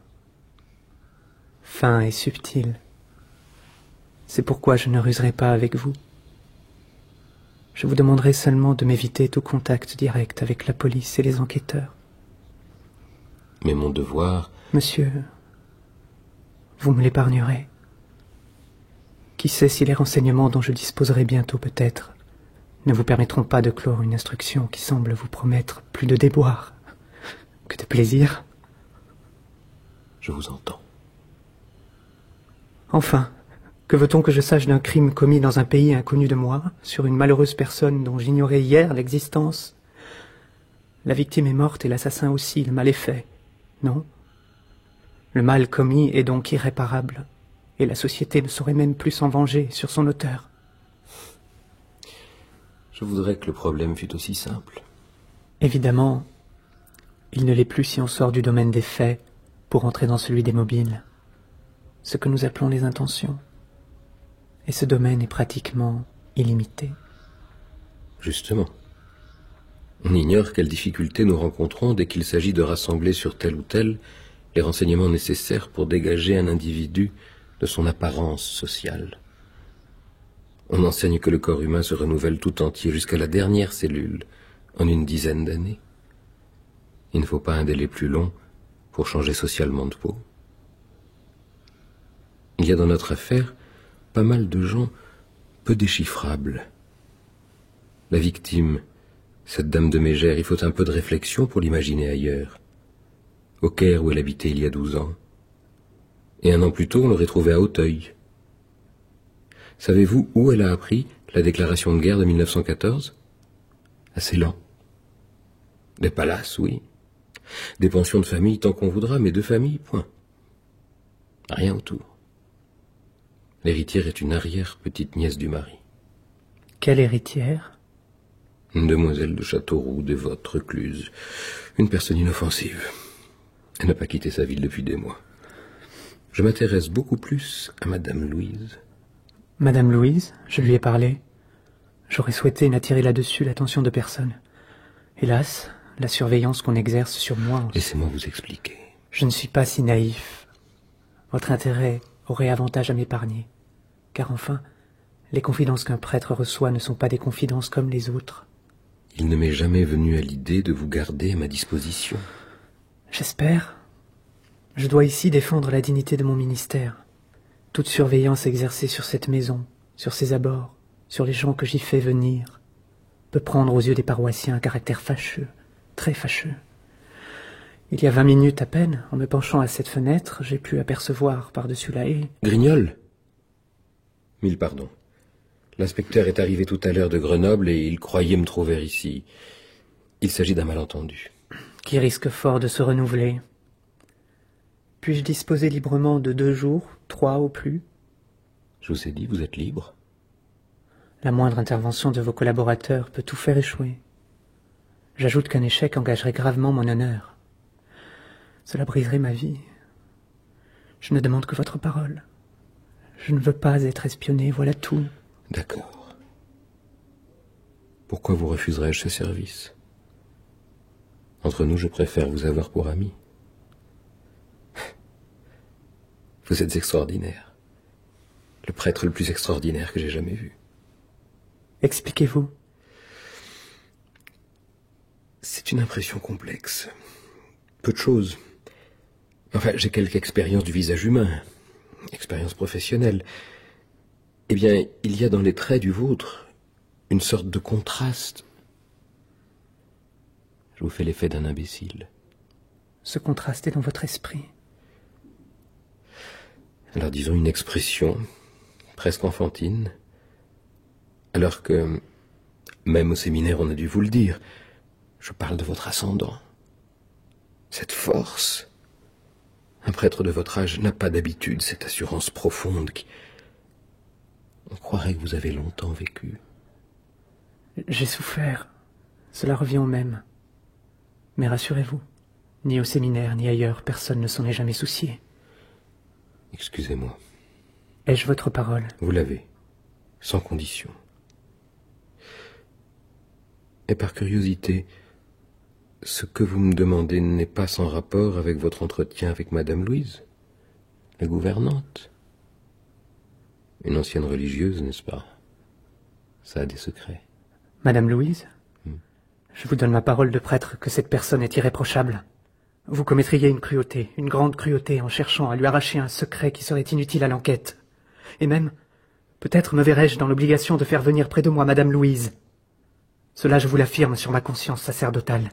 Fin et subtil. C'est pourquoi je ne ruserai pas avec vous. Je vous demanderai seulement de m'éviter tout contact direct avec la police et les enquêteurs. Mais mon devoir... Monsieur, vous me l'épargnerez. Qui sait si les renseignements dont je disposerai bientôt peut-être ne vous permettront pas de clore une instruction qui semble vous promettre plus de déboires que de plaisir. Je vous entends. Enfin, que veut-on que je sache d'un crime commis dans un pays inconnu de moi, sur une malheureuse personne dont j'ignorais hier l'existence? La victime est morte et l'assassin aussi, le mal est fait, non? Le mal commis est donc irréparable, et la société ne saurait même plus s'en venger sur son auteur. Je voudrais que le problème fût aussi simple. Évidemment, il ne l'est plus si on sort du domaine des faits pour entrer dans celui des mobiles, ce que nous appelons les intentions. Et ce domaine est pratiquement illimité. Justement. On ignore quelles difficultés nous rencontrons dès qu'il s'agit de rassembler sur tel ou tel les renseignements nécessaires pour dégager un individu de son apparence sociale. On enseigne que le corps humain se renouvelle tout entier jusqu'à la dernière cellule en une dizaine d'années. Il ne faut pas un délai plus long pour changer socialement de peau. Il y a dans notre affaire pas mal de gens peu déchiffrables. La victime, cette dame de Mégère, il faut un peu de réflexion pour l'imaginer ailleurs. Au Caire où elle habitait il y a 12 ans. Et un an plus tôt, on l'aurait trouvée à Auteuil. Savez-vous où elle a appris la déclaration de guerre de 1914 ? À Ceylan. Des palaces, oui. Des pensions de famille tant qu'on voudra, mais de famille, point. Rien autour. L'héritière est une arrière-petite-nièce du mari. Quelle héritière ? Une demoiselle de Châteauroux, dévote, recluse. Une personne inoffensive. Elle n'a pas quitté sa ville depuis des mois. Je m'intéresse beaucoup plus à Madame Louise. Madame Louise, je lui ai parlé. J'aurais souhaité n'attirer là-dessus l'attention de personne. Hélas, la surveillance qu'on exerce sur moi... Laissez-moi vous expliquer. Je ne suis pas si naïf. Votre intérêt aurait avantage à m'épargner. Car enfin, les confidences qu'un prêtre reçoit ne sont pas des confidences comme les autres. Il ne m'est jamais venu à l'idée de vous garder à ma disposition. J'espère. Je dois ici défendre la dignité de mon ministère. Toute surveillance exercée sur cette maison, sur ses abords, sur les gens que j'y fais venir, peut prendre aux yeux des paroissiens un caractère fâcheux, très fâcheux. Il y a 20 minutes à peine, en me penchant à cette fenêtre, j'ai pu apercevoir par-dessus la haie... Grignol ? Mille pardons. L'inspecteur est arrivé tout à l'heure de Grenoble et il croyait me trouver ici. Il s'agit d'un malentendu. Qui risque fort de se renouveler. Puis-je disposer librement de 2 jours, 3 au plus? Je vous ai dit, vous êtes libre. La moindre intervention de vos collaborateurs peut tout faire échouer. J'ajoute qu'un échec engagerait gravement mon honneur. Cela briserait ma vie. Je ne demande que votre parole. Je ne veux pas être espionné, voilà tout. D'accord. Pourquoi vous refuserais-je ce service? Entre nous, je préfère vous avoir pour ami. Vous êtes extraordinaire. Le prêtre le plus extraordinaire que j'ai jamais vu. Expliquez-vous. C'est une impression complexe. Peu de choses. Enfin, j'ai quelque expérience du visage humain. Expérience professionnelle. Eh bien, il y a dans les traits du vôtre une sorte de contraste. Je vous fais l'effet d'un imbécile. Ce contraste est dans votre esprit. Alors disons une expression presque enfantine, alors que, même au séminaire on a dû vous le dire, je parle de votre ascendant. Cette force. Un prêtre de votre âge n'a pas d'habitude, cette assurance profonde qui... On croirait que vous avez longtemps vécu. J'ai souffert. Cela revient au même. Mais rassurez-vous, ni au séminaire, ni ailleurs, personne ne s'en est jamais soucié. Excusez-moi. Ai-je votre parole? Vous l'avez, sans condition. Et par curiosité, ce que vous me demandez n'est pas sans rapport avec votre entretien avec Madame Louise, la gouvernante. Une ancienne religieuse, n'est-ce pas? Ça a des secrets. Madame Louise, je vous donne ma parole de prêtre que cette personne est irréprochable. Vous commettriez une cruauté, une grande cruauté, en cherchant à lui arracher un secret qui serait inutile à l'enquête. Et même, peut-être me verrais-je dans l'obligation de faire venir près de moi Madame Louise. Cela, je vous l'affirme sur ma conscience sacerdotale.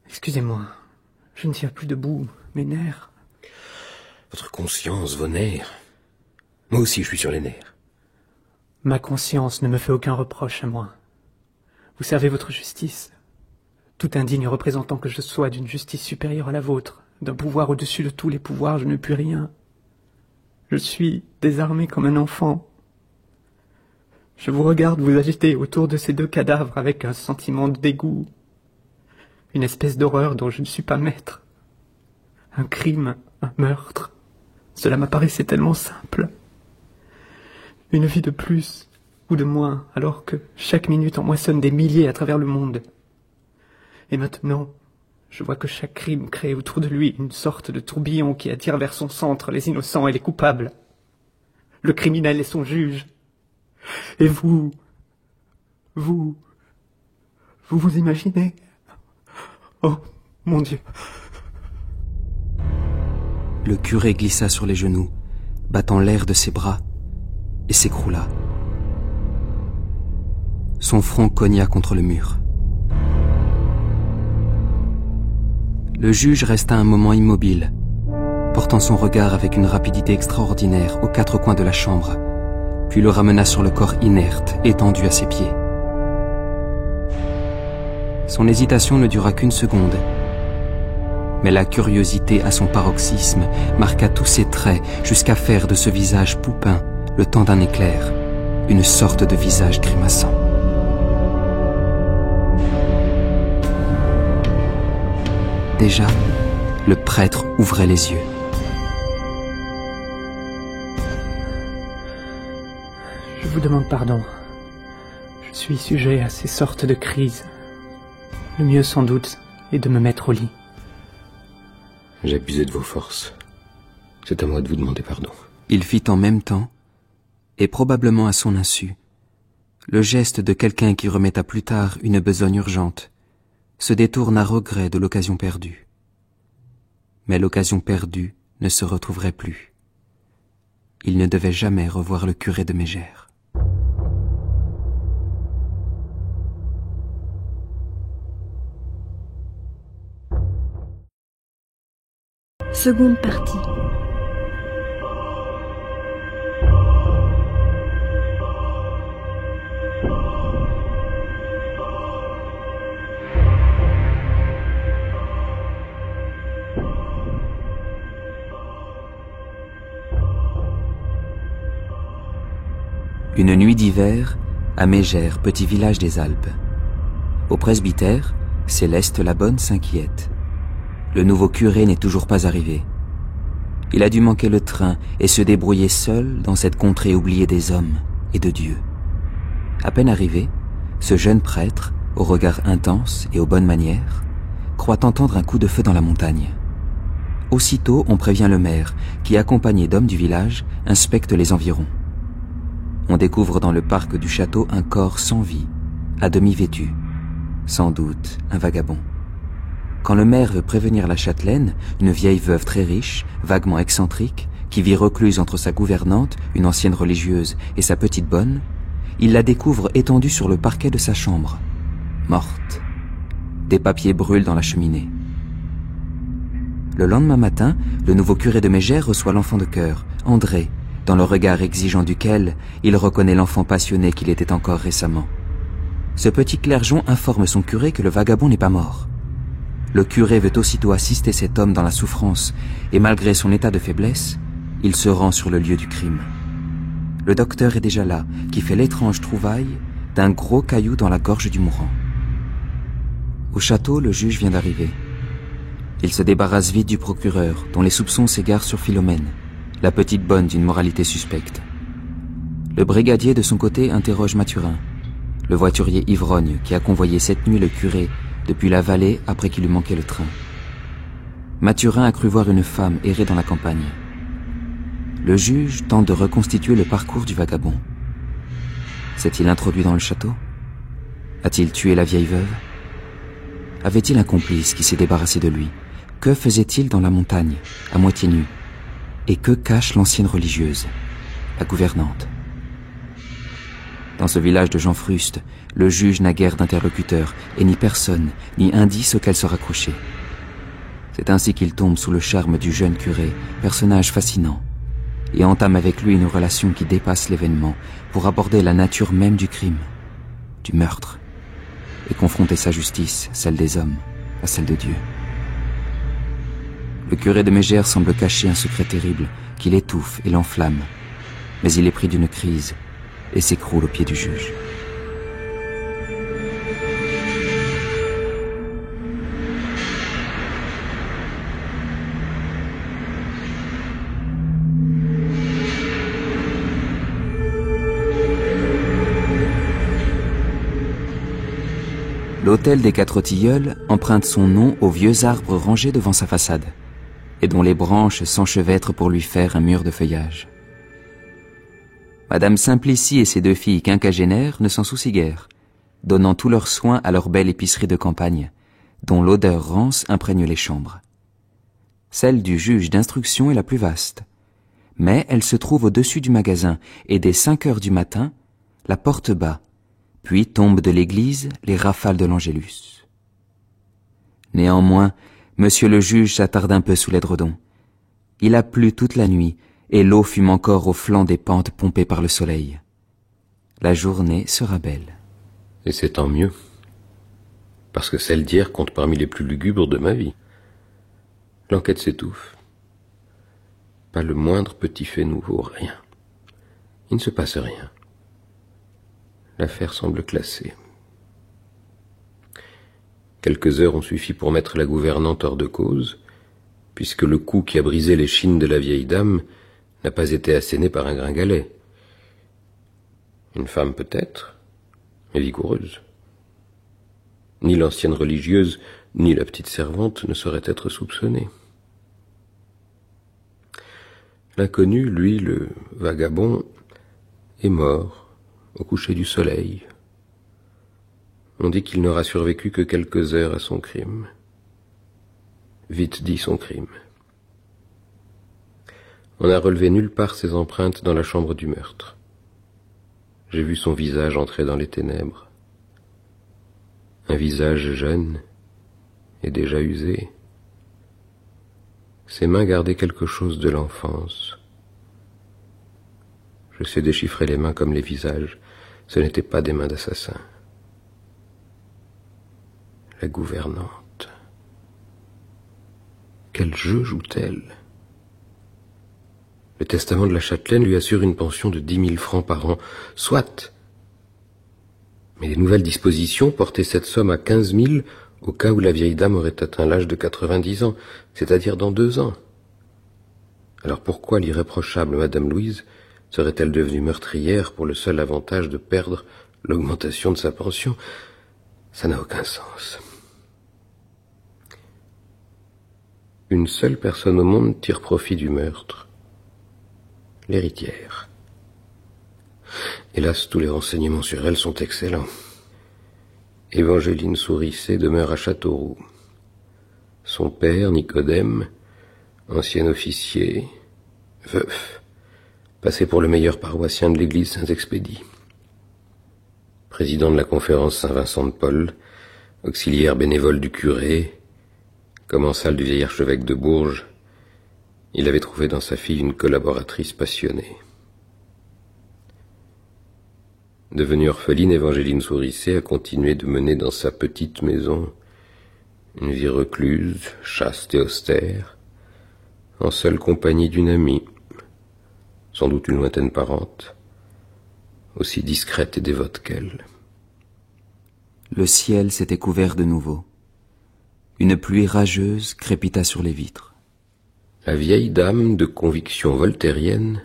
Excusez-moi, je ne tiens plus debout, mes nerfs. Votre conscience, vos nerfs. Moi aussi, je suis sur les nerfs. Ma conscience ne me fait aucun reproche à moi. Vous servez votre justice. Tout indigne représentant que je sois d'une justice supérieure à la vôtre, d'un pouvoir au-dessus de tous les pouvoirs, je ne puis rien. Je suis désarmé comme un enfant. Je vous regarde vous agiter autour de ces 2 cadavres avec un sentiment de dégoût. Une espèce d'horreur dont je ne suis pas maître. Un crime, un meurtre. Cela m'apparaissait tellement simple. Une vie de plus ou de moins, alors que chaque minute en moissonne des milliers à travers le monde. Et maintenant, je vois que chaque crime crée autour de lui une sorte de tourbillon qui attire vers son centre les innocents et les coupables. Le criminel et son juge. Et vous vous imaginez? Oh, mon Dieu. Le curé glissa sur les genoux, battant l'air de ses bras, et s'écroula. Son front cogna contre le mur. Le juge resta un moment immobile, portant son regard avec une rapidité extraordinaire aux 4 coins de la chambre, puis le ramena sur le corps inerte, étendu à ses pieds. Son hésitation ne dura qu'une seconde, mais la curiosité à son paroxysme marqua tous ses traits jusqu'à faire de ce visage poupin, le temps d'un éclair, une sorte de visage grimaçant. Déjà, le prêtre ouvrait les yeux. Je vous demande pardon. Je suis sujet à ces sortes de crises. Le mieux, sans doute, est de me mettre au lit. J'ai abusé de vos forces. C'est à moi de vous demander pardon. Il fit en même temps, et probablement à son insu, le geste de quelqu'un qui remet à plus tard une besogne urgente, se détourne à regret de l'occasion perdue. Mais l'occasion perdue ne se retrouverait plus. il ne devait jamais revoir le curé de Mégère. Seconde partie. Une nuit d'hiver, à Mégère, petit village des Alpes. Au presbytère, Céleste la Bonne s'inquiète. Le nouveau curé n'est toujours pas arrivé. Il a dû manquer le train et se débrouiller seul dans cette contrée oubliée des hommes et de Dieu. À peine arrivé, ce jeune prêtre, au regard intense et aux bonnes manières, croit entendre un coup de feu dans la montagne. Aussitôt, on prévient le maire, qui, accompagné d'hommes du village, inspecte les environs. On découvre dans le parc du château un corps sans vie, à demi vêtu. Sans doute un vagabond. Quand le maire veut prévenir la châtelaine, une vieille veuve très riche, vaguement excentrique, qui vit recluse entre sa gouvernante, une ancienne religieuse, et sa petite bonne, il la découvre étendue sur le parquet de sa chambre, morte. Des papiers brûlent dans la cheminée. Le lendemain matin, le nouveau curé de Mégère reçoit l'enfant de cœur, André, dans le regard exigeant duquel il reconnaît l'enfant passionné qu'il était encore récemment. Ce petit clergeon informe son curé que le vagabond n'est pas mort. Le curé veut aussitôt assister cet homme dans la souffrance, et malgré son état de faiblesse, il se rend sur le lieu du crime. Le docteur est déjà là, qui fait l'étrange trouvaille d'un gros caillou dans la gorge du mourant. Au château, le juge vient d'arriver. Il se débarrasse vite du procureur, dont les soupçons s'égarent sur Philomène, la petite bonne d'une moralité suspecte. Le brigadier, de son côté, interroge Mathurin, le voiturier ivrogne qui a convoyé cette nuit le curé depuis la vallée après qu'il eut manqué le train. Mathurin a cru voir une femme errer dans la campagne. Le juge tente de reconstituer le parcours du vagabond. S'est-il introduit dans le château? A-t-il tué la vieille veuve? Avait-il un complice qui s'est débarrassé de lui? Que faisait-il dans la montagne, à moitié nu? Et que cache l'ancienne religieuse, la gouvernante? Dans ce village de gens frustes, le juge n'a guère d'interlocuteur, et ni personne, ni indice auquel se raccrocher. C'est ainsi qu'il tombe sous le charme du jeune curé, personnage fascinant, et entame avec lui une relation qui dépasse l'événement pour aborder la nature même du crime, du meurtre, et confronter sa justice, celle des hommes, à celle de Dieu. Le curé de Mégère semble cacher un secret terrible qui l'étouffe et l'enflamme, mais il est pris d'une crise et s'écroule aux pieds du juge. L'hôtel des Quatre Tilleuls emprunte son nom aux vieux arbres rangés devant sa façade, et dont les branches s'enchevêtrent pour lui faire un mur de feuillage. Madame Simplicie et ses deux filles quinquagénaires ne s'en soucient guère, donnant tous leurs soins à leur belle épicerie de campagne, dont l'odeur rance imprègne les chambres. Celle du juge d'instruction est la plus vaste, mais elle se trouve au-dessus du magasin, et dès 5 heures du matin, la porte bat, puis tombent de l'église les rafales de l'Angélus. Néanmoins, monsieur le juge s'attarde un peu sous l'édredon. Il a plu toute la nuit, et l'eau fume encore au flanc des pentes pompées par le soleil. La journée sera belle. Et c'est tant mieux, parce que celle d'hier compte parmi les plus lugubres de ma vie. L'enquête s'étouffe. Pas le moindre petit fait nouveau, rien. Il ne se passe rien. L'affaire semble classée. Quelques heures ont suffi pour mettre la gouvernante hors de cause, puisque le coup qui a brisé l'échine de la vieille dame n'a pas été asséné par un gringalet. Une femme peut-être, mais vigoureuse. Ni l'ancienne religieuse, ni la petite servante ne sauraient être soupçonnées. L'inconnu, lui, le vagabond, est mort au coucher du soleil. On dit qu'il n'aura survécu que quelques heures à son crime. Vite dit son crime. On n'a relevé nulle part ses empreintes dans la chambre du meurtre. J'ai vu son visage entrer dans les ténèbres. Un visage jeune et déjà usé. Ses mains gardaient quelque chose de l'enfance. Je sais déchiffrer les mains comme les visages. Ce n'étaient pas des mains d'assassin. La gouvernante. Quel jeu joue-t-elle? Le testament de la châtelaine lui assure une pension de 10 000 francs par an. Soit. Mais les nouvelles dispositions portaient cette somme à 15 000 au cas où la vieille dame aurait atteint l'âge de 90 ans, c'est-à-dire dans 2 ans. Alors pourquoi l'irréprochable Madame Louise serait-elle devenue meurtrière pour le seul avantage de perdre l'augmentation de sa pension? Ça n'a aucun sens. Une seule personne au monde tire profit du meurtre. L'héritière. Hélas, tous les renseignements sur elle sont excellents. Évangeline Sourisset demeure à Châteauroux. Son père, Nicodème, ancien officier, veuf, passé pour le meilleur paroissien de l'église Saint-Expédie. Président de la conférence Saint-Vincent de Paul, auxiliaire bénévole du curé, commensal du vieil archevêque de Bourges, il avait trouvé dans sa fille une collaboratrice passionnée. Devenue orpheline, Évangeline Sourisset a continué de mener dans sa petite maison une vie recluse, chaste et austère, en seule compagnie d'une amie, sans doute une lointaine parente, aussi discrète et dévote qu'elle. Le ciel s'était couvert de nouveau. Une pluie rageuse crépita sur les vitres. La vieille dame, de conviction voltairienne,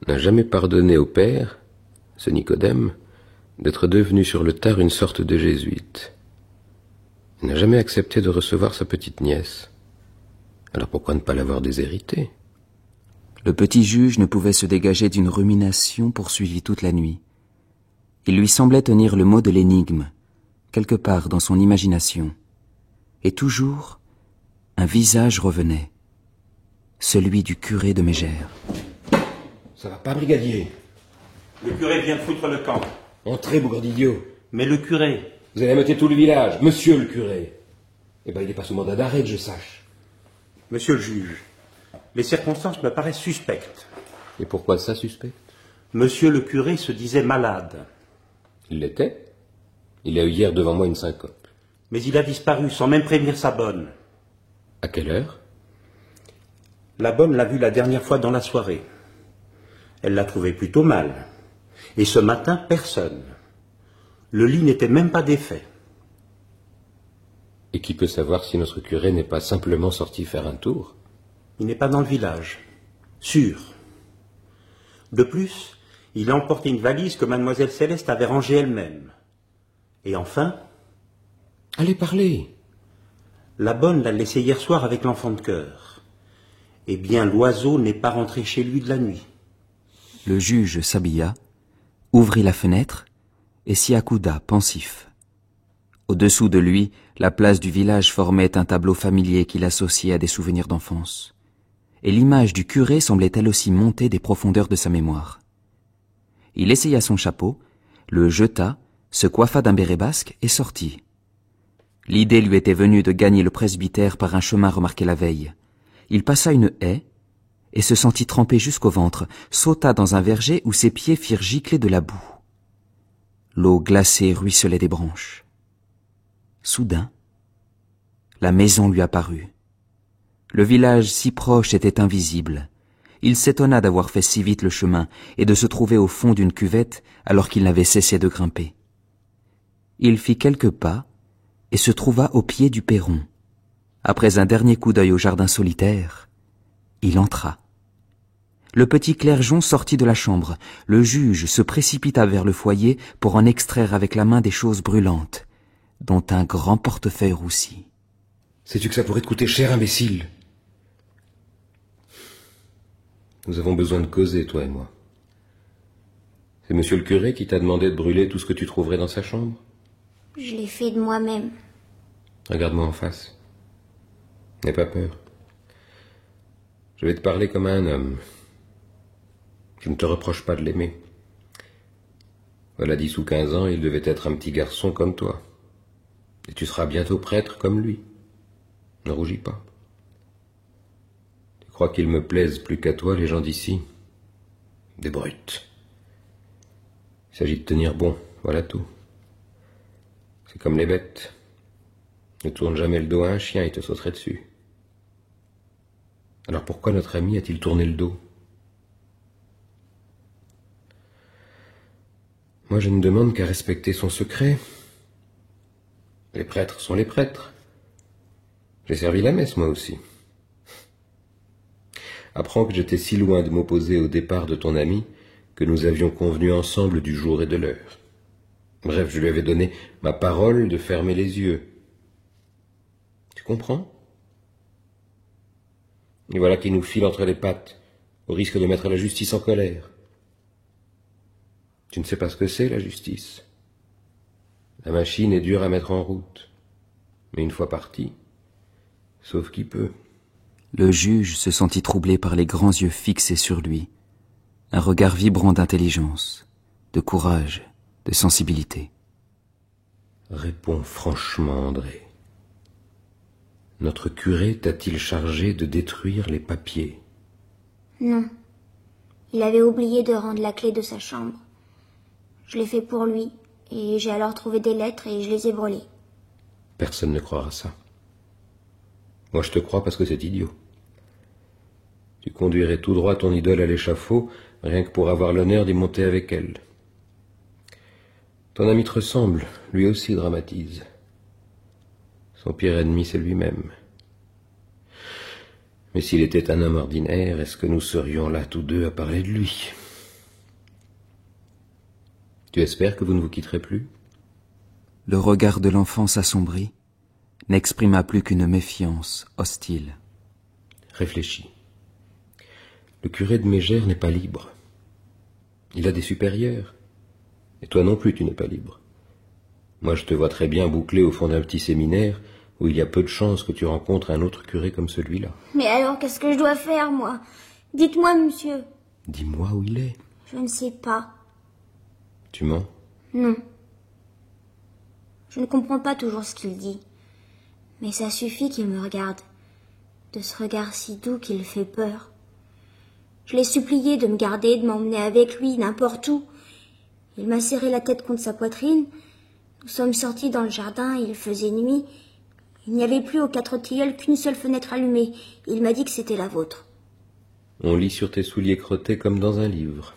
n'a jamais pardonné au père, ce Nicodème, d'être devenu sur le tard une sorte de jésuite. Elle n'a jamais accepté de recevoir sa petite nièce. Alors pourquoi ne pas l'avoir déshéritée? Le petit juge ne pouvait se dégager d'une rumination poursuivie toute la nuit. Il lui semblait tenir le mot de l'énigme, quelque part dans son imagination. Et toujours, un visage revenait, celui du curé de Mégère. Ça va pas, brigadier? Le curé vient de foutre le camp. Entrez, bougre d'idiot. Mais le curé... Vous allez ameuter tout le village, monsieur le curé. Eh ben, il n'est pas sous mandat d'arrêt, que je sache. Monsieur le juge, les circonstances me paraissent suspectes. Et pourquoi ça, suspect? Monsieur le curé se disait malade. Il l'était. Il a eu hier devant moi une syncope. Mais il a disparu sans même prévenir sa bonne. À quelle heure? La bonne l'a vu la dernière fois dans la soirée. Elle l'a trouvé plutôt mal. Et ce matin, personne. Le lit n'était même pas défait. Et qui peut savoir si notre curé n'est pas simplement sorti faire un tour? Il n'est pas dans le village. Sûr. De plus, il a emporté une valise que mademoiselle Céleste avait rangée elle-même. Et enfin... Allez parler. La bonne l'a laissé hier soir avec l'enfant de cœur. Eh bien, l'oiseau n'est pas rentré chez lui de la nuit. Le juge s'habilla, ouvrit la fenêtre et s'y accouda, pensif. Au-dessous de lui, la place du village formait un tableau familier qu'il associait à des souvenirs d'enfance. Et l'image du curé semblait elle aussi monter des profondeurs de sa mémoire. Il essaya son chapeau, le jeta, se coiffa d'un béret basque et sortit. L'idée lui était venue de gagner le presbytère par un chemin remarqué la veille. Il passa une haie et se sentit trempé jusqu'au ventre, sauta dans un verger où ses pieds firent gicler de la boue. L'eau glacée ruisselait des branches. Soudain, la maison lui apparut. Le village si proche était invisible. Il s'étonna d'avoir fait si vite le chemin et de se trouver au fond d'une cuvette alors qu'il n'avait cessé de grimper. Il fit quelques pas et se trouva au pied du perron. Après un dernier coup d'œil au jardin solitaire, il entra. Le petit clergeon sortit de la chambre. Le juge se précipita vers le foyer pour en extraire avec la main des choses brûlantes, dont un grand portefeuille roussi. Sais-tu que ça pourrait te coûter cher, imbécile? Nous avons besoin de causer, toi et moi. C'est monsieur le curé qui t'a demandé de brûler tout ce que tu trouverais dans sa chambre? Je l'ai fait de moi-même. Regarde-moi en face. N'aie pas peur. Je vais te parler comme à un homme. Je ne te reproche pas de l'aimer. Voilà 10 ou 15 ans, il devait être un petit garçon comme toi. Et tu seras bientôt prêtre comme lui. Ne rougis pas. Tu crois qu'ils me plaisent plus qu'à toi, les gens d'ici? Des brutes. Il s'agit de tenir bon, voilà tout. C'est comme les bêtes. Ne tourne jamais le dos à un chien, il te sauterait dessus. Alors pourquoi notre ami a-t-il tourné le dos? Moi, je ne demande qu'à respecter son secret. Les prêtres sont les prêtres. J'ai servi la messe, moi aussi. Apprends que j'étais si loin de m'opposer au départ de ton ami que nous avions convenu ensemble du jour et de l'heure. Bref, je lui avais donné ma parole de fermer les yeux. Tu comprends? Et voilà qu'il nous file entre les pattes, au risque de mettre la justice en colère. Tu ne sais pas ce que c'est, la justice. La machine est dure à mettre en route. Mais une fois partie, sauf qui peut. Le juge se sentit troublé par les grands yeux fixés sur lui, un regard vibrant d'intelligence, de courage, de sensibilité. Réponds franchement, André. Notre curé t'a-t-il chargé de détruire les papiers? Non. Il avait oublié de rendre la clé de sa chambre. Je l'ai fait pour lui, et j'ai alors trouvé des lettres et je les ai brûlées. Personne ne croira ça. Moi, je te crois parce que c'est idiot. Tu conduirais tout droit ton idole à l'échafaud, rien que pour avoir l'honneur d'y monter avec elle. Ton ami te ressemble, lui aussi dramatise. Son pire ennemi, c'est lui-même. Mais s'il était un homme ordinaire, est-ce que nous serions là tous deux à parler de lui? Tu espères que vous ne vous quitterez plus? Le regard de l'enfant s'assombrit, n'exprima plus qu'une méfiance hostile. Réfléchis. Le curé de Mégère n'est pas libre. Il a des supérieurs. Et toi non plus, tu n'es pas libre. Moi, je te vois très bien bouclé au fond d'un petit séminaire où il y a peu de chances que tu rencontres un autre curé comme celui-là. Mais alors, qu'est-ce que je dois faire, moi? Dites-moi, monsieur. Dis-moi où il est. Je ne sais pas. Tu mens? Non. Je ne comprends pas toujours ce qu'il dit. Mais ça suffit qu'il me regarde. De ce regard si doux qu'il fait peur. Je l'ai supplié de me garder, de m'emmener avec lui, n'importe où. Il m'a serré la tête contre sa poitrine. Nous sommes sortis dans le jardin, il faisait nuit. Il n'y avait plus aux 4 tilleuls qu'une seule fenêtre allumée. Il m'a dit que c'était la vôtre. On lit sur tes souliers crottés comme dans un livre.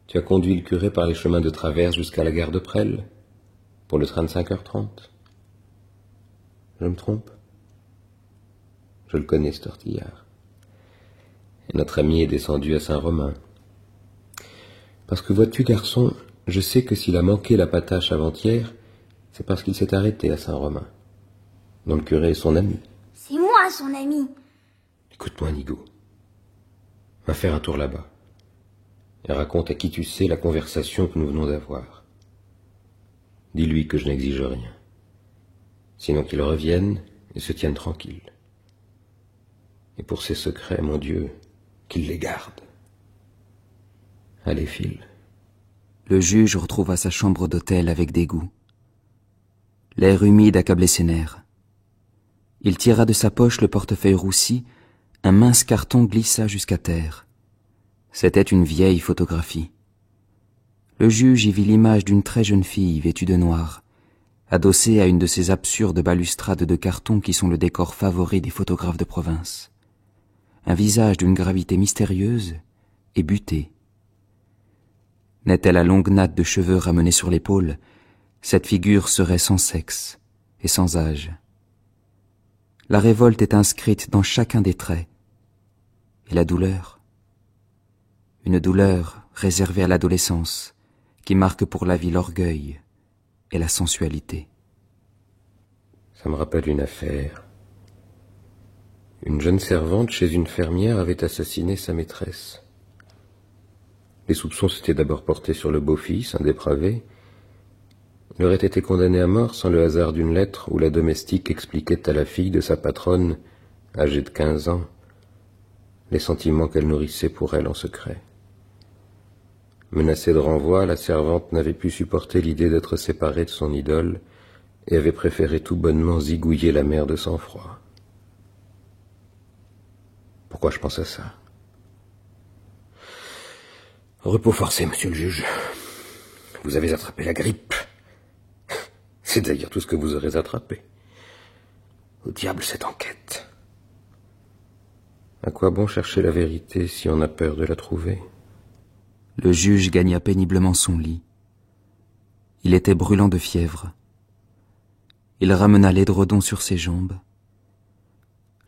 Tu as conduit le curé par les chemins de traverse jusqu'à la gare de Presles, pour le train de 5h30. Je me trompe? Je le connais, ce tortillard. Et notre ami est descendu à Saint-Romain. Parce que vois-tu, garçon, je sais que s'il a manqué la patache avant-hier, c'est parce qu'il s'est arrêté à Saint-Romain, dont le curé est son ami. C'est moi, son ami. Écoute-moi, Nigo. Va faire un tour là-bas. Et raconte à qui tu sais la conversation que nous venons d'avoir. Dis-lui que je n'exige rien. Sinon qu'il revienne et se tienne tranquille. Et pour ses secrets, mon Dieu, qu'il les garde. Allez, file. Le juge retrouva sa chambre d'hôtel avec dégoût. L'air humide accablait ses nerfs. Il tira de sa poche le portefeuille roussi, un mince carton glissa jusqu'à terre. C'était une vieille photographie. Le juge y vit l'image d'une très jeune fille vêtue de noir, adossée à une de ces absurdes balustrades de carton qui sont le décor favori des photographes de province. Un visage d'une gravité mystérieuse et buté. N'est-elle à longue natte de cheveux ramenés sur l'épaule, cette figure serait sans sexe et sans âge. La révolte est inscrite dans chacun des traits. Et la douleur? Une douleur réservée à l'adolescence, qui marque pour la vie l'orgueil et la sensualité. Ça me rappelle une affaire. Une jeune servante chez une fermière avait assassiné sa maîtresse. Les soupçons s'étaient d'abord portés sur le beau-fils, un dépravé. Il aurait été condamné à mort sans le hasard d'une lettre où la domestique expliquait à la fille de sa patronne, âgée de 15 ans, les sentiments qu'elle nourrissait pour elle en secret. Menacée de renvoi, la servante n'avait pu supporter l'idée d'être séparée de son idole et avait préféré tout bonnement zigouiller la mère de sang-froid. Pourquoi je pense à ça? Repos forcé, monsieur le juge. Vous avez attrapé la grippe. C'est d'ailleurs tout ce que vous aurez attrapé. Au diable cette enquête. À quoi bon chercher la vérité si on a peur de la trouver? Le juge gagna péniblement son lit. Il était brûlant de fièvre. Il ramena l'édredon sur ses jambes.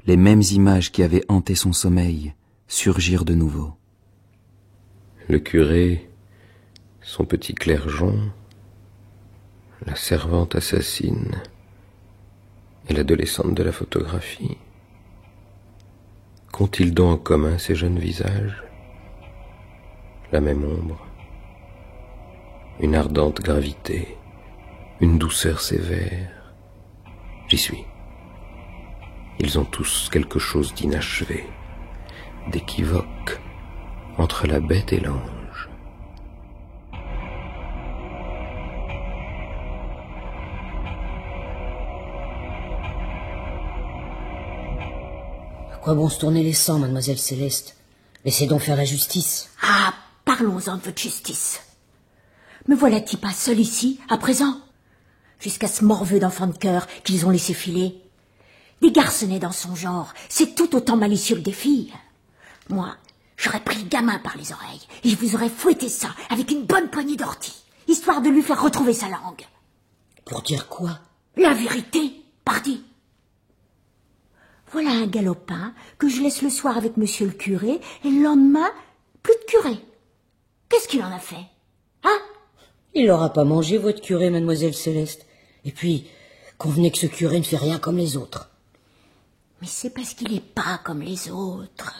Les mêmes images qui avaient hanté son sommeil surgirent de nouveau. Le curé, son petit clergeon, la servante assassine et l'adolescente de la photographie. Qu'ont-ils donc en commun ces jeunes visages? La même ombre, une ardente gravité, une douceur sévère. J'y suis. Ils ont tous quelque chose d'inachevé, d'équivoque, entre la bête et l'ange. À quoi bon se tourner les sangs, mademoiselle Céleste? Laissez donc faire la justice. Ah, parlons-en de votre justice. Me voilà-t-il pas seul ici, à présent? Jusqu'à ce morveux d'enfant de cœur qu'ils ont laissé filer. Des garçonnets dans son genre, c'est tout autant malicieux que des filles. Moi, j'aurais pris le gamin par les oreilles et je vous aurais fouetté ça avec une bonne poignée d'ortie, histoire de lui faire retrouver sa langue. Pour dire quoi? La vérité, pardi. Voilà un galopin que je laisse le soir avec monsieur le curé et le lendemain, plus de curé. Qu'est-ce qu'il en a fait? Hein? Il n'aura pas mangé, votre curé, mademoiselle Céleste. Et puis, convenez que ce curé ne fait rien comme les autres. Mais c'est parce qu'il n'est pas comme les autres.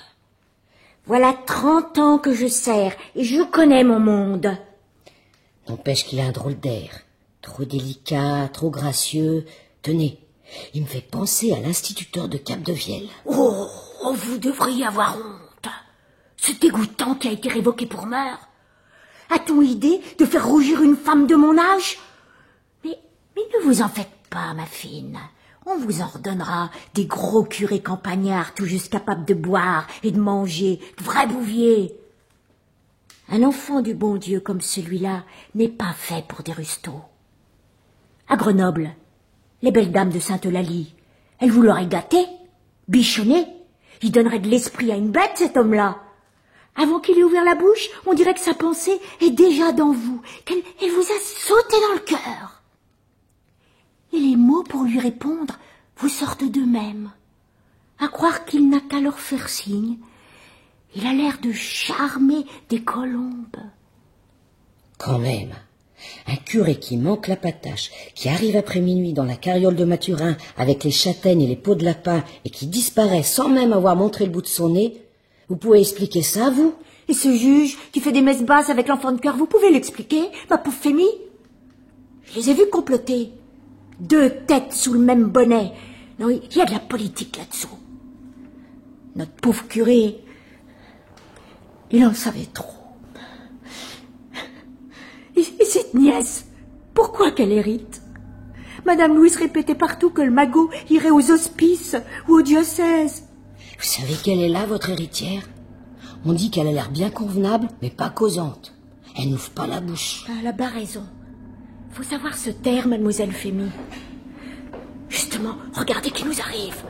Voilà 30 ans que je sers et je connais mon monde. N'empêche qu'il a un drôle d'air. Trop délicat, trop gracieux. Tenez, il me fait penser à l'instituteur de Cap-de-Vielle. Oh, vous devriez avoir honte. C'est dégoûtant qui a été révoqué pour meurtre. A-t-on idée de faire rougir une femme de mon âge? Mais ne vous en faites pas, ma fine. On vous en redonnera des gros curés campagnards tout juste capables de boire et de manger, de vrais bouviers. Un enfant du bon Dieu comme celui-là n'est pas fait pour des rustos. À Grenoble, les belles dames de Sainte-Eulalie, elles vous l'auraient gâté, bichonné. Il donnerait de l'esprit à une bête, cet homme-là. Avant qu'il ait ouvert la bouche, on dirait que sa pensée est déjà dans vous, qu'elle vous a sauté dans le cœur. Et les mots pour lui répondre vous sortent d'eux-mêmes. À croire qu'il n'a qu'à leur faire signe. Il a l'air de charmer des colombes. Quand même, un curé qui manque la patache, qui arrive après minuit dans la carriole de Mathurin avec les châtaignes et les peaux de lapin et qui disparaît sans même avoir montré le bout de son nez, vous pouvez expliquer ça, vous? Et ce juge qui fait des messes basses avec l'enfant de cœur, vous pouvez l'expliquer, ma pauvre Fémie? Je les ai vus comploter. 2 têtes sous le même bonnet. Non, il y a de la politique là-dessous. Notre pauvre curé, il en savait trop. Et cette nièce, pourquoi qu'elle hérite? Madame Louise répétait partout que le magot irait aux hospices ou au diocèse. Vous savez quelle est là, votre héritière? On dit qu'elle a l'air bien convenable, mais pas causante. Elle n'ouvre pas la bouche. Elle a bas raison. Faut savoir se taire, mademoiselle Fémie. Justement, regardez qui nous arrive.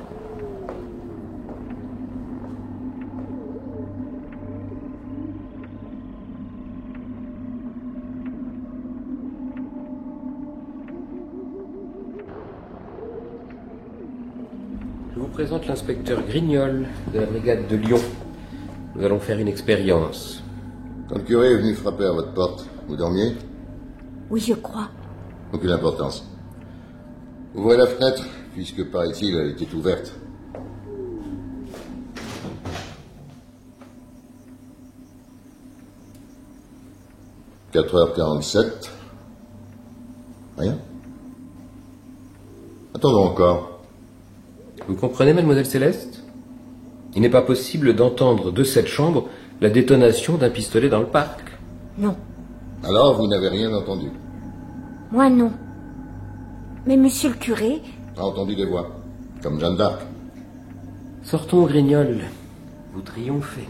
Je vous présente l'inspecteur Grignol de la brigade de Lyon. Nous allons faire une expérience. Quand le curé est venu frapper à votre porte, vous dormiez? Oui, je crois. Aucune importance. Ouvrez la fenêtre, puisque, paraît-il, elle était ouverte. « 4h47. Rien. Attendons encore. Vous comprenez, mademoiselle Céleste? Il n'est pas possible d'entendre de cette chambre la détonation d'un pistolet dans le parc. Non. Alors, vous n'avez rien entendu? Moi, non. Mais monsieur le curé... A entendu des voix, comme Jeanne d'Arc. Sortons, Grignol. Vous triomphez.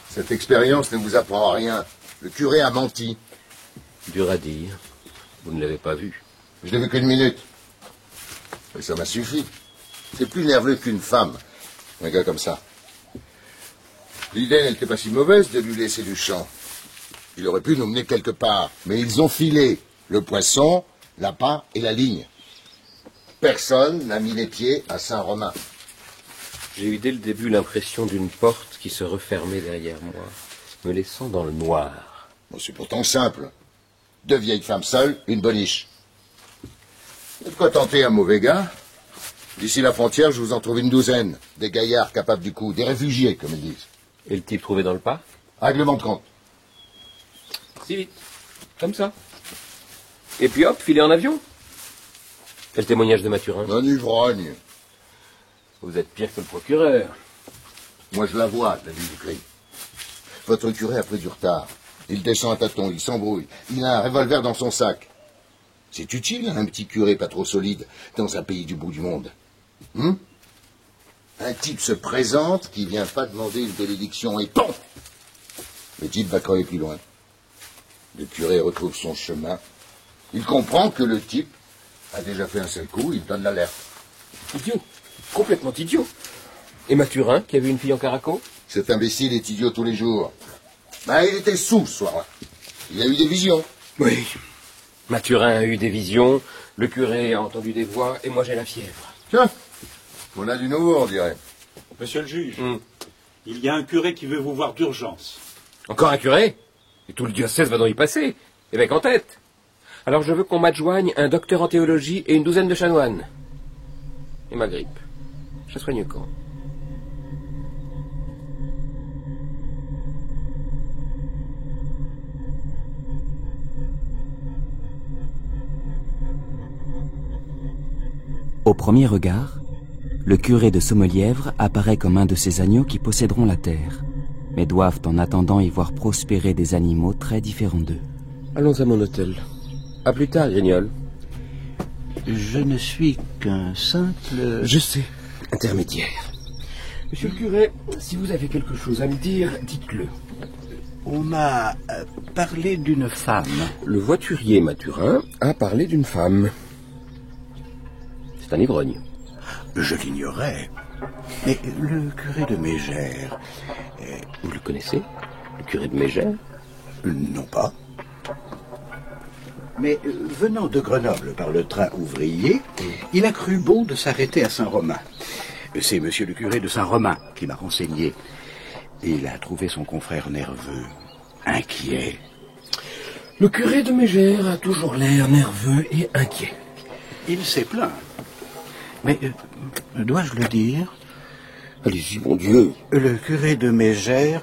Cette expérience ne vous apprend rien. Le curé a menti. Dur à dire. Vous ne l'avez pas vu. Je l'ai vu qu'une minute. Mais ça m'a suffi. C'est plus nerveux qu'une femme, un gars comme ça. L'idée n'était pas si mauvaise de lui laisser du champ. Il aurait pu nous mener quelque part. Mais ils ont filé le poisson, l'appât et la ligne. Personne n'a mis les pieds à Saint-Romain. J'ai eu dès le début l'impression d'une porte qui se refermait derrière moi, me laissant dans le noir. Bon, c'est pourtant simple. 2 vieilles femmes seules, une boniche. Il y a de quoi tenter un mauvais gars. D'ici la frontière, je vous en trouve une douzaine. Des gaillards capables du coup, des réfugiés, comme ils disent. Et le type trouvé dans le parc? Règlement de compte. Si vite. Comme ça. Et puis hop, filer en avion. Quel témoignage de Mathurin? Un ivrogne. Vous êtes pire que le procureur. Moi, je la vois, la nuit du crime. Votre curé a pris du retard. Il descend à tâtons, il s'embrouille. Il a un revolver dans son sac. C'est utile, un petit curé pas trop solide dans un pays du bout du monde. Un type se présente qui vient pas demander une bénédiction et POM! Le type va crever plus loin. Le curé retrouve son chemin. Il comprend que le type a déjà fait un seul coup, il donne l'alerte. Idiot. Complètement idiot. Et Mathurin, qui a vu une fille en caraco? Cet imbécile est idiot tous les jours. Ben, il était sous ce soir-là. Il a eu des visions. Oui. Mathurin a eu des visions, le curé a entendu des voix, et moi j'ai la fièvre. Tiens, on a du nouveau, on dirait. Monsieur le juge, il y a un curé qui veut vous voir d'urgence. Encore un curé? Et tout le diocèse va donc y passer, évêque en tête. Alors je veux qu'on m'adjoigne un docteur en théologie et une douzaine de chanoines. Et ma grippe. Je la soigne quand? Au premier regard, le curé de Sommelièvre apparaît comme un de ces agneaux qui posséderont la terre, mais doivent en attendant y voir prospérer des animaux très différents d'eux. Allons à mon hôtel. À plus tard, Grignol. Je ne suis qu'un simple... Je sais, intermédiaire. Monsieur le curé, si vous avez quelque chose à me dire, dites-le. On m'a parlé d'une femme. Le voiturier Mathurin a parlé d'une femme. C'est un ivrogne. Je l'ignorais. Mais le curé de Mégère... Vous le connaissez? Le curé de Mégère? Non pas. Mais venant de Grenoble par le train ouvrier, il a cru bon de s'arrêter à Saint-Romain. C'est monsieur le curé de Saint-Romain qui m'a renseigné. Il a trouvé son confrère nerveux, inquiet. Le curé de Mégère a toujours l'air nerveux et inquiet. Il s'est plaint. Mais dois-je le dire? Allez-y, mon Dieu. Le curé de Mégère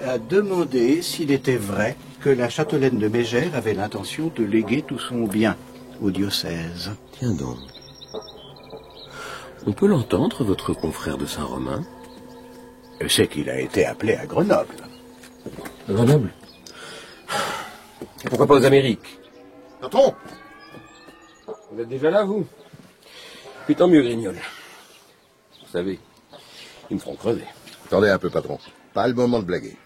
a demandé s'il était vrai que la châtelaine de Mégère avait l'intention de léguer tout son bien au diocèse. Tiens donc. On peut l'entendre, votre confrère de Saint-Romain? C'est qu'il a été appelé à Grenoble. À Grenoble? Et pourquoi pas aux Amériques? Patron! Vous êtes déjà là, vous? Puis tant mieux, Grignol. Vous savez, ils me feront crever. Attendez un peu, patron. Pas le moment de blaguer.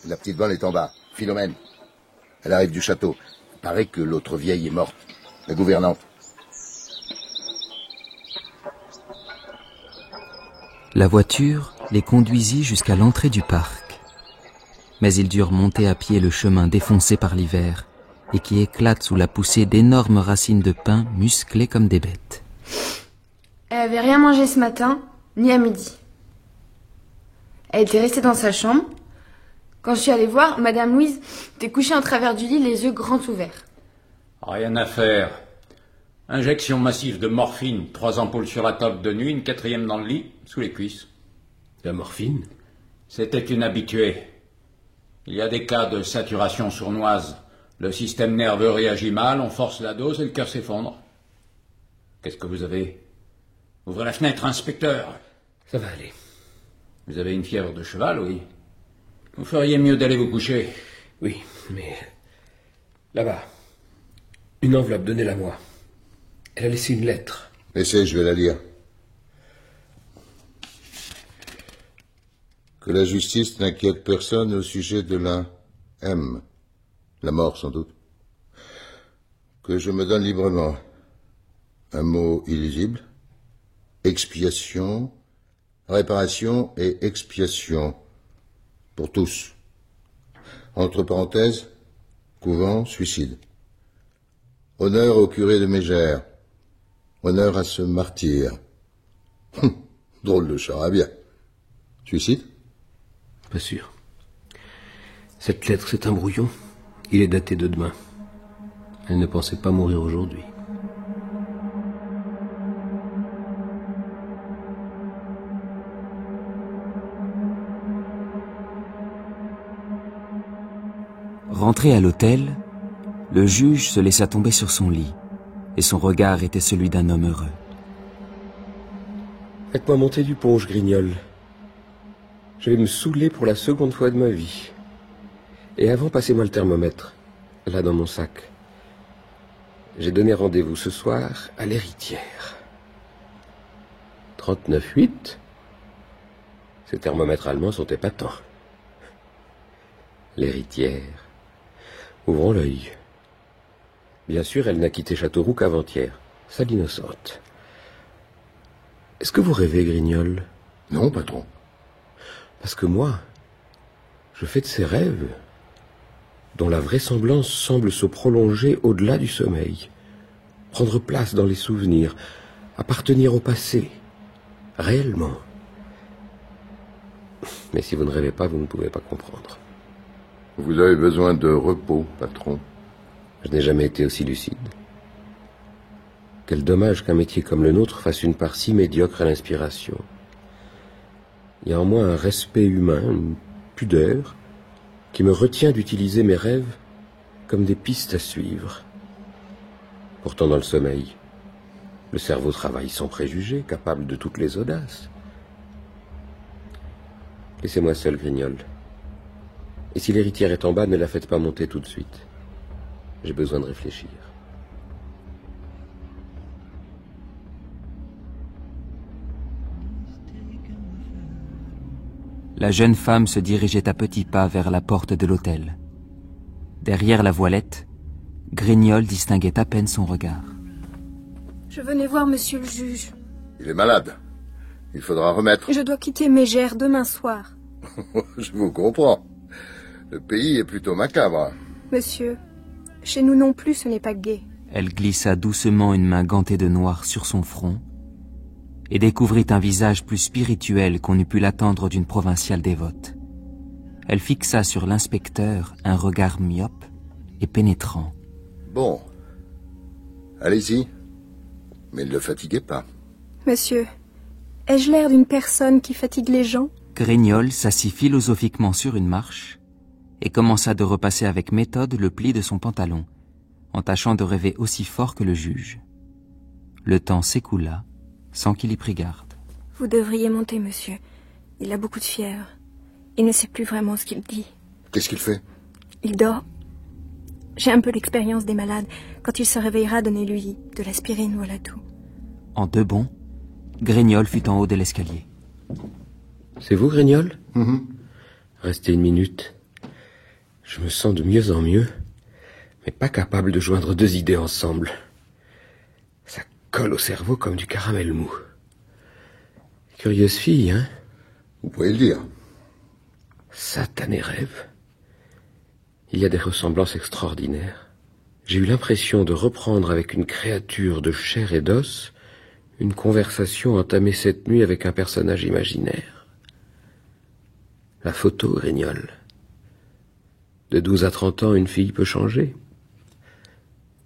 La petite bonne est en bas. Philomène. Elle arrive du château. Il paraît que l'autre vieille est morte. La gouvernante. La voiture les conduisit jusqu'à l'entrée du parc. Mais ils durent monter à pied le chemin défoncé par l'hiver et qui éclate sous la poussée d'énormes racines de pin musclées comme des bêtes. Elle avait rien mangé ce matin, ni à midi. Elle était restée dans sa chambre. Quand je suis allée voir, Madame Louise était couchée en travers du lit, les yeux grands ouverts. Rien à faire. Injection massive de morphine, 3 ampoules sur la table de nuit, une 4e dans le lit, sous les cuisses. La morphine? C'était une habituée. Il y a des cas de saturation sournoise. Le système nerveux réagit mal, on force la dose et le cœur s'effondre. Qu'est-ce que vous avez? Ouvrez la fenêtre, inspecteur. Ça va aller. Vous avez une fièvre de cheval, oui. Vous feriez mieux d'aller vous coucher. Oui, mais... Là-bas. Une enveloppe, donnez-la moi. Elle a laissé une lettre. Laissez, je vais la lire. Que la justice n'inquiète personne au sujet de la M. La mort, sans doute. Que je me donne librement. Un mot illisible. Expiation, réparation et expiation. Pour tous. Entre parenthèses, couvent, suicide. Honneur au curé de Mégère. Honneur à ce martyr. Drôle de charabia. Suicide? Pas sûr. Cette lettre, c'est un brouillon. Il est daté de demain. Elle ne pensait pas mourir aujourd'hui. Rentré à l'hôtel, le juge se laissa tomber sur son lit, et son regard était celui d'un homme heureux. Faites-moi monter du punch, Grignol. Je vais me saouler pour la seconde fois de ma vie. Et avant, passez-moi le thermomètre, là dans mon sac. J'ai donné rendez-vous ce soir à l'héritière. 39,8. Ces thermomètres allemands sont épatants. L'héritière. Ouvrons l'œil. Bien sûr, elle n'a quitté Châteauroux qu'avant-hier. Sale innocente. Est-ce que vous rêvez, Grignol? Non, patron. Parce que moi, je fais de ces rêves dont la vraisemblance semble se prolonger au-delà du sommeil, prendre place dans les souvenirs, appartenir au passé, réellement. Mais si vous ne rêvez pas, vous ne pouvez pas comprendre. Vous avez besoin de repos, patron. Je n'ai jamais été aussi lucide. Quel dommage qu'un métier comme le nôtre fasse une part si médiocre à l'inspiration. Il y a en moi un respect humain, une pudeur, qui me retient d'utiliser mes rêves comme des pistes à suivre. Pourtant, dans le sommeil, le cerveau travaille sans préjugés, capable de toutes les audaces. Laissez-moi seul, Grignol. Et si l'héritière est en bas, ne la faites pas monter tout de suite. J'ai besoin de réfléchir. La jeune femme se dirigeait à petits pas vers la porte de l'hôtel. Derrière la voilette, Grignol distinguait à peine son regard. Je venais voir monsieur le juge. Il est malade. Il faudra remettre... Je dois quitter Mégère demain soir. Je vous comprends. Le pays est plutôt macabre. Monsieur, chez nous non plus ce n'est pas gai. Elle glissa doucement une main gantée de noir sur son front et découvrit un visage plus spirituel qu'on eût pu l'attendre d'une provinciale dévote. Elle fixa sur l'inspecteur un regard myope et pénétrant. Bon. Allez-y. Mais ne le fatiguez pas. Monsieur, ai-je l'air d'une personne qui fatigue les gens? Grignol s'assit philosophiquement sur une marche et commença de repasser avec méthode le pli de son pantalon, en tâchant de rêver aussi fort que le juge. Le temps s'écoula sans qu'il y prit garde. Vous devriez monter, monsieur. Il a beaucoup de fièvre. Il ne sait plus vraiment ce qu'il dit. Qu'est-ce qu'il fait? Il dort. J'ai un peu l'expérience des malades. Quand il se réveillera, donnez-lui de l'aspirine, voilà tout. En deux bonds, Grignol fut en haut de l'escalier. C'est vous, Grignol? Restez une minute. Je me sens de mieux en mieux, mais pas capable de joindre deux idées ensemble. Ça colle au cerveau comme du caramel mou. Curieuse fille, hein? Vous pouvez le dire. Satané rêve. Il y a des ressemblances extraordinaires. J'ai eu l'impression de reprendre avec une créature de chair et d'os une conversation entamée cette nuit avec un personnage imaginaire. La photo, Grignol. De 12 à 30 ans, une fille peut changer.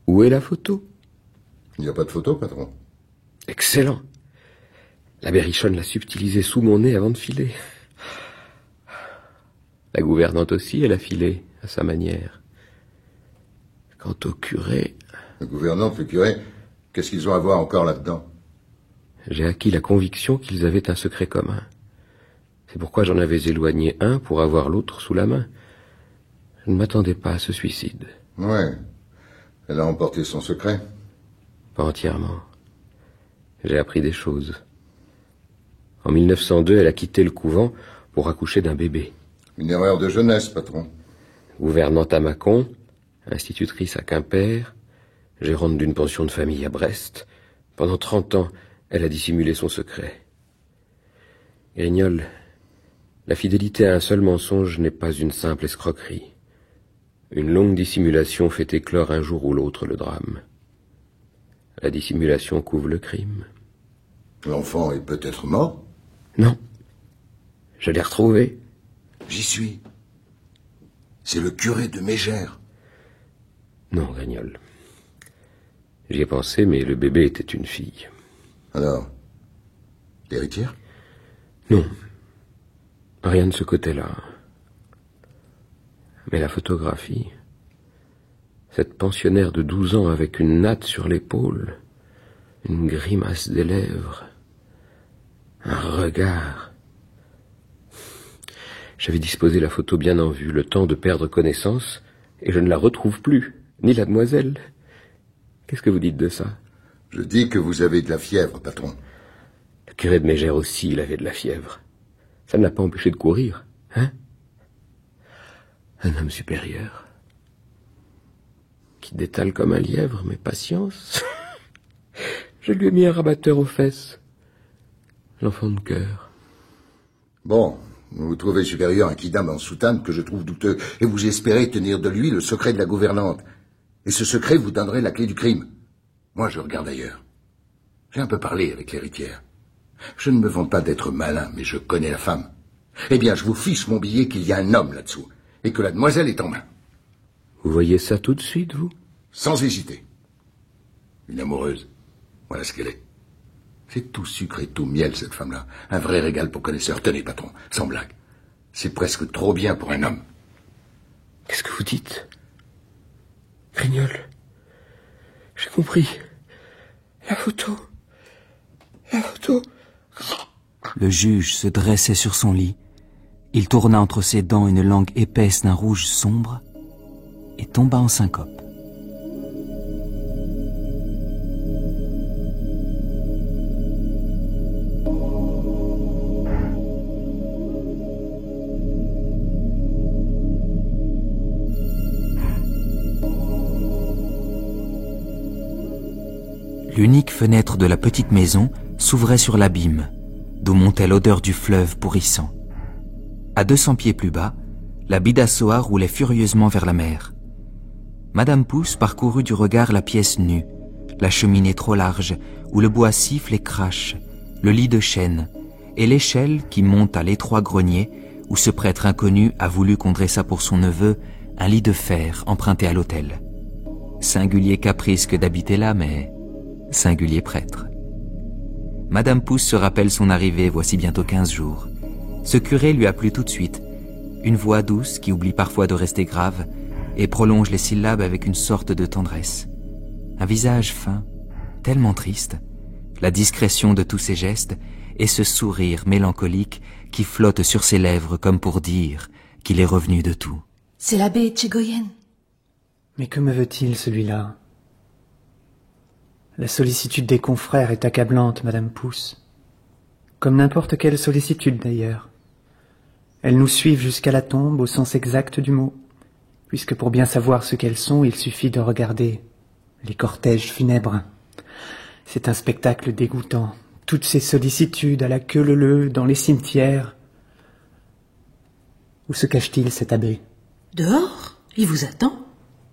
Où est la photo? Il n'y a pas de photo, patron. Excellent. La berrichonne l'a subtilisée sous mon nez avant de filer. La gouvernante aussi, elle a filé, à sa manière. Quant au curé... La gouvernante, le curé, qu'est-ce qu'ils ont à voir encore là-dedans? J'ai acquis la conviction qu'ils avaient un secret commun. C'est pourquoi j'en avais éloigné un pour avoir l'autre sous la main. Je ne m'attendais pas à ce suicide. Ouais. Elle a emporté son secret? Pas entièrement. J'ai appris des choses. En 1902, elle a quitté le couvent pour accoucher d'un bébé. Une erreur de jeunesse, patron. Gouvernante à Mâcon, institutrice à Quimper, gérante d'une pension de famille à Brest. Pendant 30 ans, elle a dissimulé son secret. Grignol, la fidélité à un seul mensonge n'est pas une simple escroquerie. Une longue dissimulation fait éclore un jour ou l'autre le drame. La dissimulation couvre le crime. L'enfant est peut-être mort? Non. Je l'ai retrouvé. J'y suis. C'est le curé de Mégère. Non, Grignol. J'y ai pensé, mais le bébé était une fille. Alors, l'héritière? Non. Rien de ce côté-là. Mais la photographie... Cette pensionnaire de 12 ans avec une natte sur l'épaule, une grimace des lèvres, un regard... J'avais disposé la photo bien en vue, le temps de perdre connaissance, et je ne la retrouve plus, ni la demoiselle. Qu'est-ce que vous dites de ça? Je dis que vous avez de la fièvre, patron. Le curé de Mégère aussi, il avait de la fièvre. Ça ne l'a pas empêché de courir, hein? Un homme supérieur, qui détale comme un lièvre, mais patience. Je lui ai mis un rabatteur aux fesses. L'enfant de cœur. Bon, vous vous trouvez supérieur à un kidam en soutane que je trouve douteux, et vous espérez tenir de lui le secret de la gouvernante. Et ce secret vous donnerait la clé du crime. Moi, je regarde ailleurs. J'ai un peu parlé avec l'héritière. Je ne me vante pas d'être malin, mais je connais la femme. Eh bien, je vous fiche mon billet qu'il y a un homme là-dessous, et que la demoiselle est en main. Vous voyez ça tout de suite, vous? Sans hésiter. Une amoureuse. Voilà ce qu'elle est. C'est tout sucre et tout miel, cette femme-là. Un vrai régal pour connaisseurs. Tenez, patron, sans blague. C'est presque trop bien pour un homme. Qu'est-ce que vous dites? Grignol, j'ai compris. La photo. La photo. Le juge se dressait sur son lit. Il tourna entre ses dents une langue épaisse d'un rouge sombre et tomba en syncope. L'unique fenêtre de la petite maison s'ouvrait sur l'abîme, d'où montait l'odeur du fleuve pourrissant. À 200 pieds plus bas, la Bidassoa roulait furieusement vers la mer. Madame Pouce parcourut du regard la pièce nue, la cheminée trop large, où le bois siffle et crache, le lit de chêne, et l'échelle qui monte à l'étroit grenier, où ce prêtre inconnu a voulu qu'on dressât pour son neveu un lit de fer emprunté à l'autel. Singulier caprice que d'habiter là, mais singulier prêtre. Madame Pouce se rappelle son arrivée voici bientôt 15 jours. Ce curé lui a plu tout de suite. Une voix douce qui oublie parfois de rester grave et prolonge les syllabes avec une sorte de tendresse. Un visage fin, tellement triste, la discrétion de tous ses gestes et ce sourire mélancolique qui flotte sur ses lèvres comme pour dire qu'il est revenu de tout. C'est l'abbé Tchégoyen. Mais que me veut-il, celui-là? La sollicitude des confrères est accablante, Madame Pouce. Comme n'importe quelle sollicitude, d'ailleurs. Elles nous suivent jusqu'à la tombe, au sens exact du mot, puisque pour bien savoir ce qu'elles sont, il suffit de regarder les cortèges funèbres. C'est un spectacle dégoûtant. Toutes ces sollicitudes à la queue leu-leu dans les cimetières. Où se cache-t-il, cet abbé? Dehors? Il vous attend?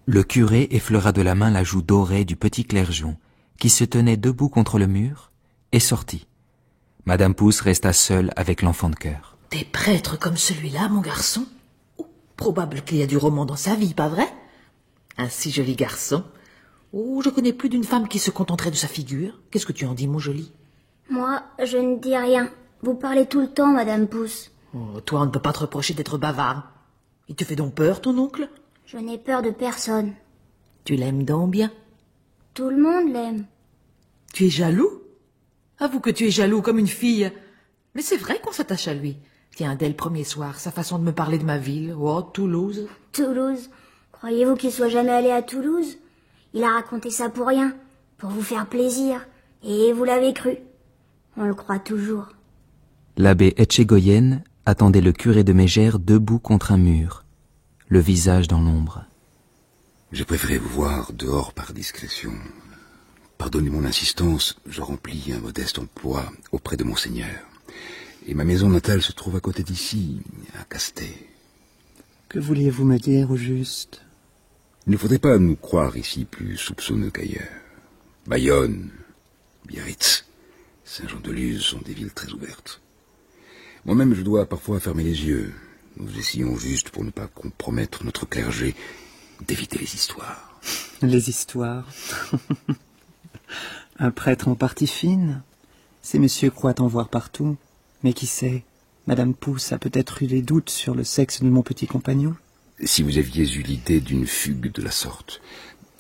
Le curé effleura de la main la joue dorée du petit clergeon, qui se tenait debout contre le mur, et sortit. Madame Pouce resta seule avec l'enfant de cœur. Des prêtres comme celui-là, mon garçon? Oh, probable qu'il y a du roman dans sa vie, pas vrai? Un si joli garçon. Oh, je connais plus d'une femme qui se contenterait de sa figure. Qu'est-ce que tu en dis, mon joli? Moi, je ne dis rien. Vous parlez tout le temps, Madame Pouce. Oh, toi, on ne peut pas te reprocher d'être bavard. Il te fait donc peur, ton oncle? Je n'ai peur de personne. Tu l'aimes donc bien? Tout le monde l'aime. Tu es jaloux? Avoue que tu es jaloux comme une fille. Mais c'est vrai qu'on s'attache à lui. Tiens, dès le premier soir, sa façon de me parler de ma ville. Oh, Toulouse. Toulouse? Croyez-vous qu'il soit jamais allé à Toulouse? Il a raconté ça pour rien, pour vous faire plaisir. Et vous l'avez cru. On le croit toujours. L'abbé Etchegoyen attendait le curé de Mégère debout contre un mur, le visage dans l'ombre. J'ai préféré vous voir dehors par discrétion. Pardonnez mon insistance, je remplis un modeste emploi auprès de Monseigneur. Et ma maison natale se trouve à côté d'ici, à Castet. Que vouliez-vous me dire au juste? Il ne faudrait pas nous croire ici plus soupçonneux qu'ailleurs. Bayonne, Biarritz, Saint-Jean-de-Luz sont des villes très ouvertes. Moi-même, je dois parfois fermer les yeux. Nous essayons juste, pour ne pas compromettre notre clergé, d'éviter les histoires. Les histoires. Un prêtre en partie fine. Ces messieurs croient en voir partout. Mais qui sait, Madame Pousse a peut-être eu des doutes sur le sexe de mon petit compagnon. Si vous aviez eu l'idée d'une fugue de la sorte,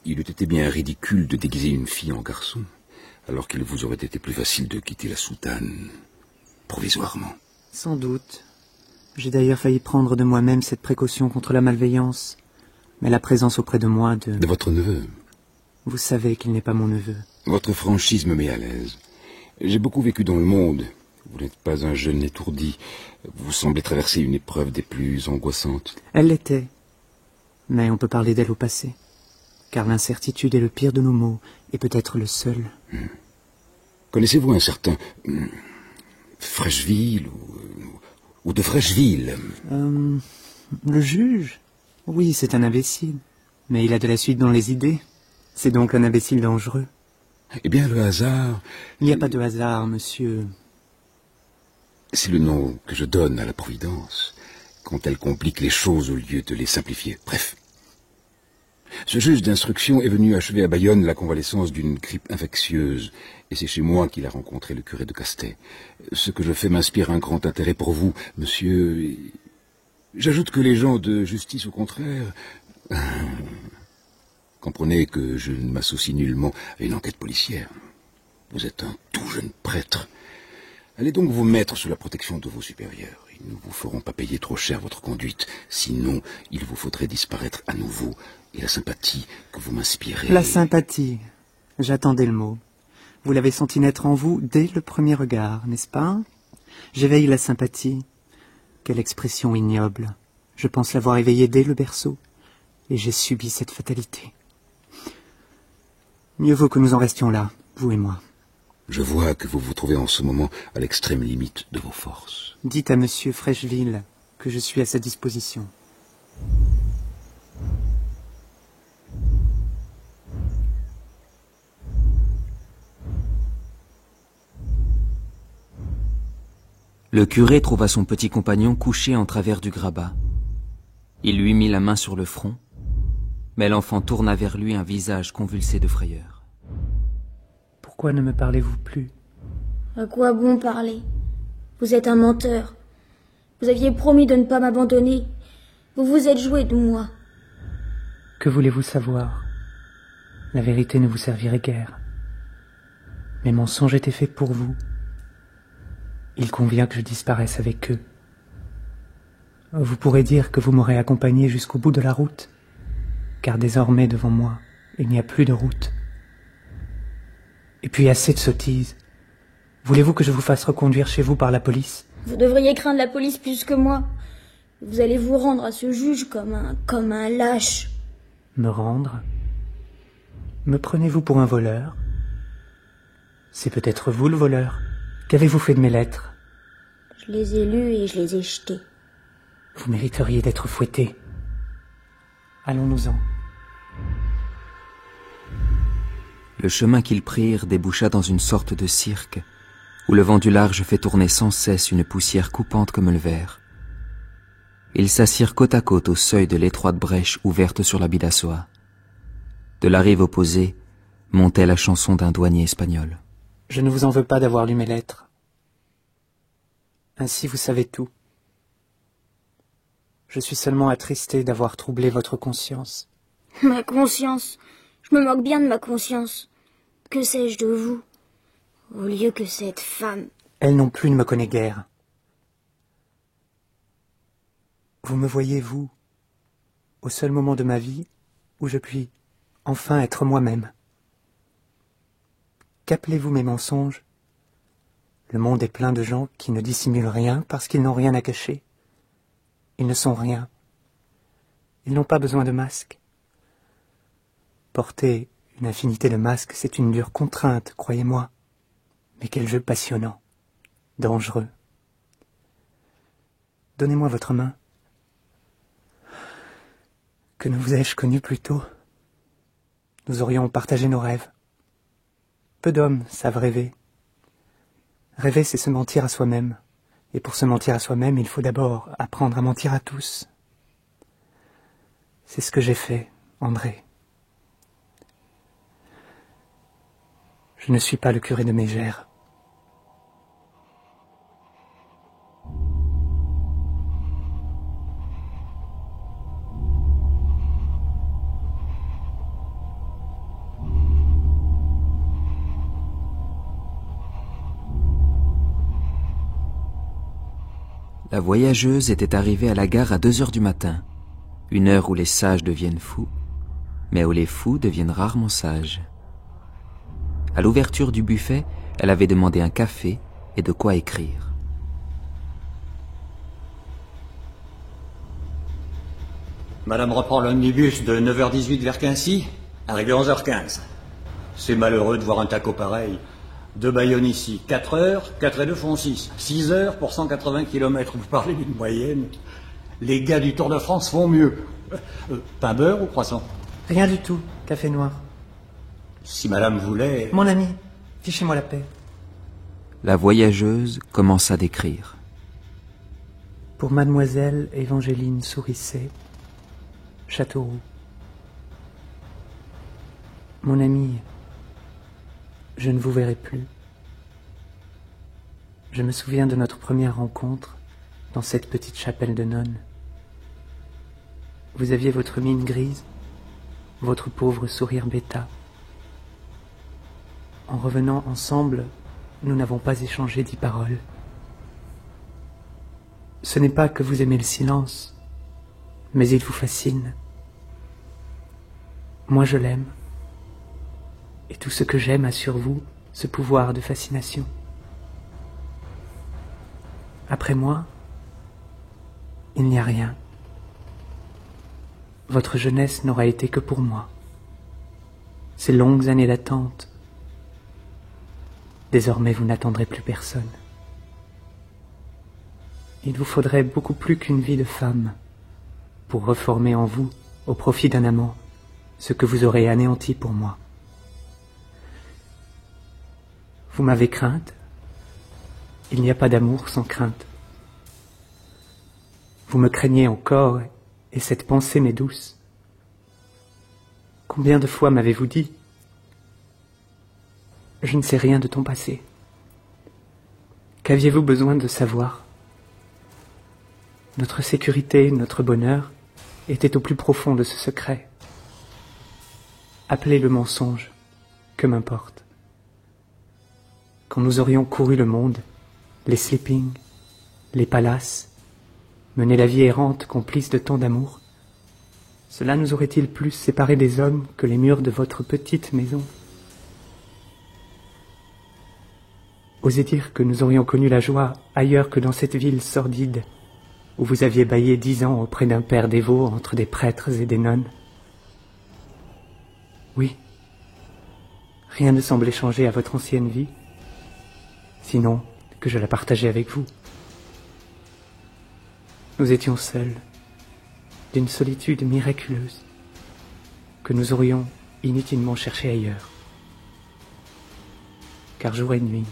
il eût été bien ridicule de déguiser une fille en garçon, alors qu'il vous aurait été plus facile de quitter la soutane, provisoirement. Sans doute. J'ai d'ailleurs failli prendre de moi-même cette précaution contre la malveillance. Mais la présence auprès de moi de votre neveu. Vous savez qu'il n'est pas mon neveu. Votre franchise me met à l'aise. J'ai beaucoup vécu dans le monde. Vous n'êtes pas un jeune étourdi. Vous semblez traverser une épreuve des plus angoissantes. Elle l'était. Mais on peut parler d'elle au passé. Car l'incertitude est le pire de nos maux, et peut-être le seul. Connaissez-vous un certain Frècheville ou de Frècheville? Le juge? Oui, c'est un imbécile. Mais il a de la suite dans les idées. C'est donc un imbécile dangereux. Eh bien, le hasard... Il n'y a pas de hasard, monsieur. C'est le nom que je donne à la Providence, quand elle complique les choses au lieu de les simplifier. Bref. Ce juge d'instruction est venu achever à Bayonne la convalescence d'une grippe infectieuse, et c'est chez moi qu'il a rencontré le curé de Castet. Ce que je fais m'inspire un grand intérêt pour vous, monsieur. J'ajoute que les gens de justice, au contraire... Comprenez que je ne m'associe nullement à une enquête policière. Vous êtes un tout jeune prêtre. Allez donc vous mettre sous la protection de vos supérieurs. Ils ne vous feront pas payer trop cher votre conduite. Sinon, il vous faudrait disparaître à nouveau. Et la sympathie que vous m'inspirez... La sympathie. J'attendais le mot. Vous l'avez senti naître en vous dès le premier regard, n'est-ce pas? J'éveille la sympathie. Quelle expression ignoble. Je pense l'avoir éveillée dès le berceau. Et j'ai subi cette fatalité. Mieux vaut que nous en restions là, vous et moi. Je vois que vous vous trouvez en ce moment à l'extrême limite de vos forces. Dites à monsieur Frècheville que je suis à sa disposition. Le curé trouva son petit compagnon couché en travers du grabat. Il lui mit la main sur le front, mais l'enfant tourna vers lui un visage convulsé de frayeur. Pourquoi ne me parlez-vous plus? À quoi bon parler? Vous êtes un menteur. Vous aviez promis de ne pas m'abandonner. Vous vous êtes joué de moi. Que voulez-vous savoir? La vérité ne vous servirait guère. Mes mensonges étaient faits pour vous. Il convient que je disparaisse avec eux. Vous pourrez dire que vous m'aurez accompagné jusqu'au bout de la route, car désormais devant moi, il n'y a plus de route. Et puis assez de sottises. Voulez-vous que je vous fasse reconduire chez vous par la police? Vous devriez craindre la police plus que moi. Vous allez vous rendre à ce juge comme un lâche. Me rendre? Me prenez-vous pour un voleur? C'est peut-être vous le voleur. Qu'avez-vous fait de mes lettres? Je les ai lues et je les ai jetées. Vous mériteriez d'être fouetté. Allons-nous-en. Le chemin qu'ils prirent déboucha dans une sorte de cirque, où le vent du large fait tourner sans cesse une poussière coupante comme le verre. Ils s'assirent côte à côte au seuil de l'étroite brèche ouverte sur la Bidassoa. De la rive opposée montait la chanson d'un douanier espagnol. Je ne vous en veux pas d'avoir lu mes lettres. Ainsi vous savez tout. Je suis seulement attristé d'avoir troublé votre conscience. Ma conscience. Je me moque bien de ma conscience. Que sais-je de vous? Au lieu que cette femme. Elle non plus ne me connaît guère. Vous me voyez, vous, au seul moment de ma vie où je puis enfin être moi-même. Qu'appelez-vous mes mensonges? Le monde est plein de gens qui ne dissimulent rien parce qu'ils n'ont rien à cacher. Ils ne sont rien. Ils n'ont pas besoin de masques. Porter une infinité de masques, c'est une dure contrainte, croyez-moi. Mais quel jeu passionnant, dangereux. Donnez-moi votre main. Que ne vous ai-je connu plus tôt? Nous aurions partagé nos rêves. Peu d'hommes savent rêver. Rêver, c'est se mentir à soi-même. Et pour se mentir à soi-même, il faut d'abord apprendre à mentir à tous. C'est ce que j'ai fait, André. Je ne suis pas le curé de Mégère. La voyageuse était arrivée à la gare à 2 heures du matin, une heure où les sages deviennent fous, mais où les fous deviennent rarement sages. À l'ouverture du buffet, elle avait demandé un café et de quoi écrire. Madame reprend l'omnibus de 9h18 vers Quincy, arrivée 11h15. C'est malheureux de voir un taco pareil. De Bayonne ici, 4 heures, 4 et 2 font 6. 6 heures pour 180 km. Vous parlez d'une moyenne. Les gars du Tour de France font mieux. Pain beurre ou croissant? Rien du tout, café noir. Si madame voulait... Mon ami, fichez-moi la paix. La voyageuse commença d'écrire. Pour mademoiselle Évangéline Sourisset, Châteauroux. Mon ami, je ne vous verrai plus. Je me souviens de notre première rencontre dans cette petite chapelle de nonnes. Vous aviez votre mine grise, votre pauvre sourire bêta. En revenant ensemble, nous n'avons pas échangé 10 paroles. Ce n'est pas que vous aimez le silence, mais il vous fascine. Moi je l'aime. Et tout ce que j'aime a sur vous ce pouvoir de fascination. Après moi, il n'y a rien. Votre jeunesse n'aura été que pour moi. Ces longues années d'attente. Désormais, vous n'attendrez plus personne. Il vous faudrait beaucoup plus qu'une vie de femme pour reformer en vous, au profit d'un amant, ce que vous aurez anéanti pour moi. Vous m'avez crainte. Il n'y a pas d'amour sans crainte. Vous me craignez encore, et cette pensée m'est douce. Combien de fois m'avez-vous dit: je ne sais rien de ton passé. Qu'aviez-vous besoin de savoir? Notre sécurité, notre bonheur, étaient au plus profond de ce secret. Appelez le mensonge, que m'importe. Quand nous aurions couru le monde, les sleepings, les palaces, mené la vie errante complice de tant d'amour, cela nous aurait-il plus séparés des hommes que les murs de votre petite maison? Osez dire que nous aurions connu la joie ailleurs que dans cette ville sordide, où vous aviez bâillé 10 ans auprès d'un père dévot entre des prêtres et des nonnes. Oui, rien ne semblait changer à votre ancienne vie, sinon que je la partageais avec vous. Nous étions seuls, d'une solitude miraculeuse, que nous aurions inutilement cherché ailleurs. Car jour et nuit,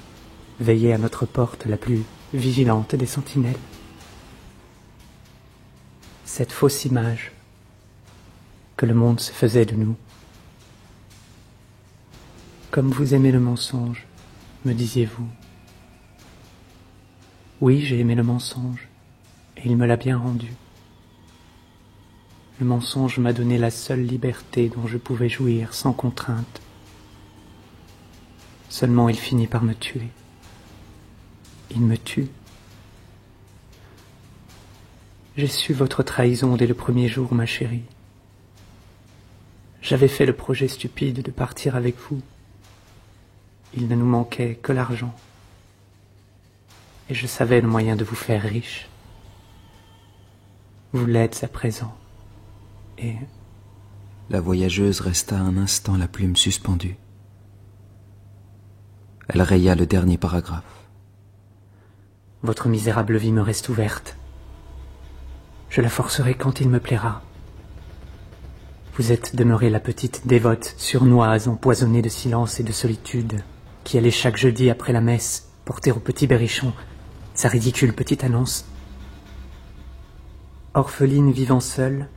veillait à notre porte la plus vigilante des sentinelles. Cette fausse image que le monde se faisait de nous. Comme vous aimez le mensonge, me disiez-vous. Oui, j'ai aimé le mensonge, et il me l'a bien rendu. Le mensonge m'a donné la seule liberté dont je pouvais jouir sans contrainte. Seulement il finit par me tuer. Il me tue. J'ai su votre trahison dès le premier jour, ma chérie. J'avais fait le projet stupide de partir avec vous. Il ne nous manquait que l'argent. Et je savais le moyen de vous faire riche. Vous l'êtes à présent. Et... La voyageuse resta un instant la plume suspendue. Elle raya le dernier paragraphe. Votre misérable vie me reste ouverte. Je la forcerai quand il me plaira. Vous êtes demeurée la petite dévote surnoise empoisonnée de silence et de solitude qui allait chaque jeudi après la messe porter au petit Berrichon sa ridicule petite annonce. Orpheline vivant seule,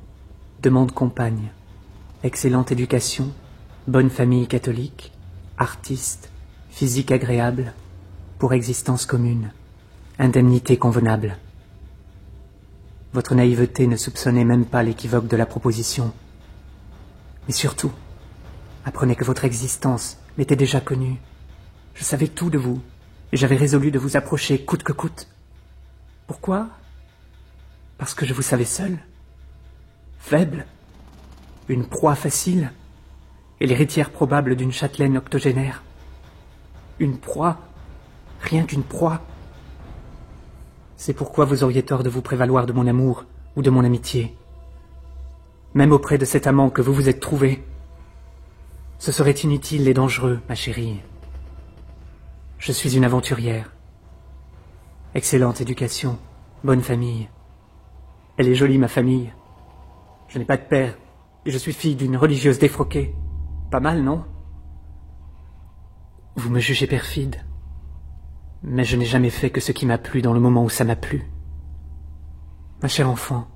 demande compagne, excellente éducation, bonne famille catholique, artiste, physique agréable, pour existence commune, indemnité convenable. Votre naïveté ne soupçonnait même pas l'équivoque de la proposition. Mais surtout, apprenez que votre existence m'était déjà connue. Je savais tout de vous, et j'avais résolu de vous approcher coûte que coûte. Pourquoi ? Parce que je vous savais seul, faible, une proie facile, et l'héritière probable d'une châtelaine octogénaire. Une proie, rien qu'une proie. C'est pourquoi vous auriez tort de vous prévaloir de mon amour ou de mon amitié. Même auprès de cet amant que vous vous êtes trouvé. Ce serait inutile et dangereux, ma chérie. Je suis une aventurière. Excellente éducation, bonne famille. Elle est jolie, ma famille. Je n'ai pas de père, et je suis fille d'une religieuse défroquée. Pas mal, non ? Vous me jugez perfide. Mais je n'ai jamais fait que ce qui m'a plu dans le moment où ça m'a plu. Ma chère enfant,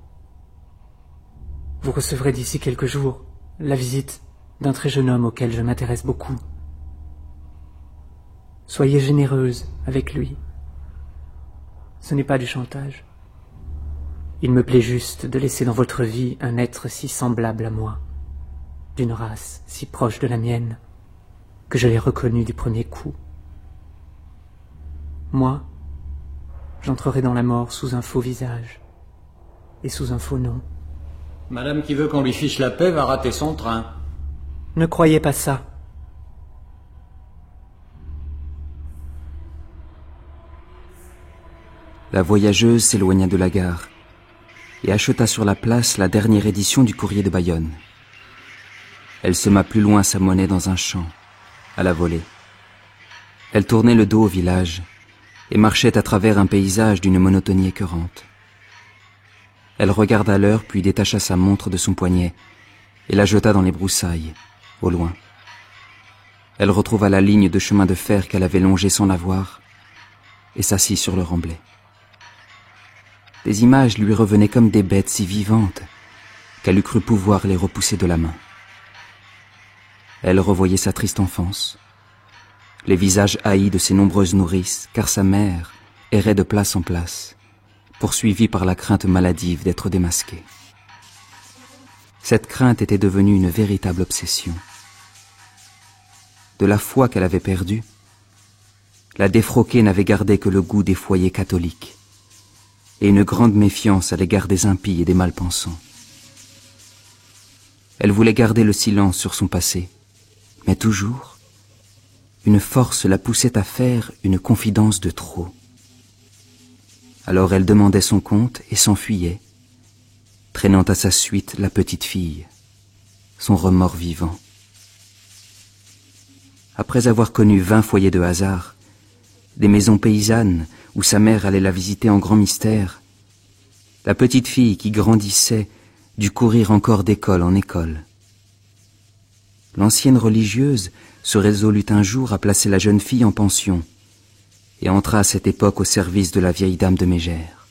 vous recevrez d'ici quelques jours la visite d'un très jeune homme auquel je m'intéresse beaucoup. Soyez généreuse avec lui. Ce n'est pas du chantage. Il me plaît juste de laisser dans votre vie un être si semblable à moi, d'une race si proche de la mienne, que je l'ai reconnu du premier coup. Moi, j'entrerai dans la mort sous un faux visage et sous un faux nom. Madame qui veut qu'on lui fiche la paix va rater son train. Ne croyez pas ça. La voyageuse s'éloigna de la gare et acheta sur la place la dernière édition du Courrier de Bayonne. Elle sema plus loin sa monnaie dans un champ, à la volée. Elle tournait le dos au village et marchait à travers un paysage d'une monotonie écœurante. Elle regarda l'heure puis détacha sa montre de son poignet et la jeta dans les broussailles, au loin. Elle retrouva la ligne de chemin de fer qu'elle avait longée sans la voir et s'assit sur le remblai. Les images lui revenaient comme des bêtes si vivantes qu'elle eût cru pouvoir les repousser de la main. Elle revoyait sa triste enfance, les visages haïs de ses nombreuses nourrices, car sa mère errait de place en place, poursuivie par la crainte maladive d'être démasquée. Cette crainte était devenue une véritable obsession. De la foi qu'elle avait perdue, la défroquée n'avait gardé que le goût des foyers catholiques et une grande méfiance à l'égard des impies et des malpensants. Elle voulait garder le silence sur son passé, mais toujours, une force la poussait à faire une confidence de trop. Alors elle demandait son compte et s'enfuyait, traînant à sa suite la petite fille, son remords vivant. Après avoir connu 20 foyers de hasard, des maisons paysannes où sa mère allait la visiter en grand mystère, la petite fille qui grandissait dut courir encore d'école en école. L'ancienne religieuse se résolut un jour à placer la jeune fille en pension et entra à cette époque au service de la vieille dame de Mégère.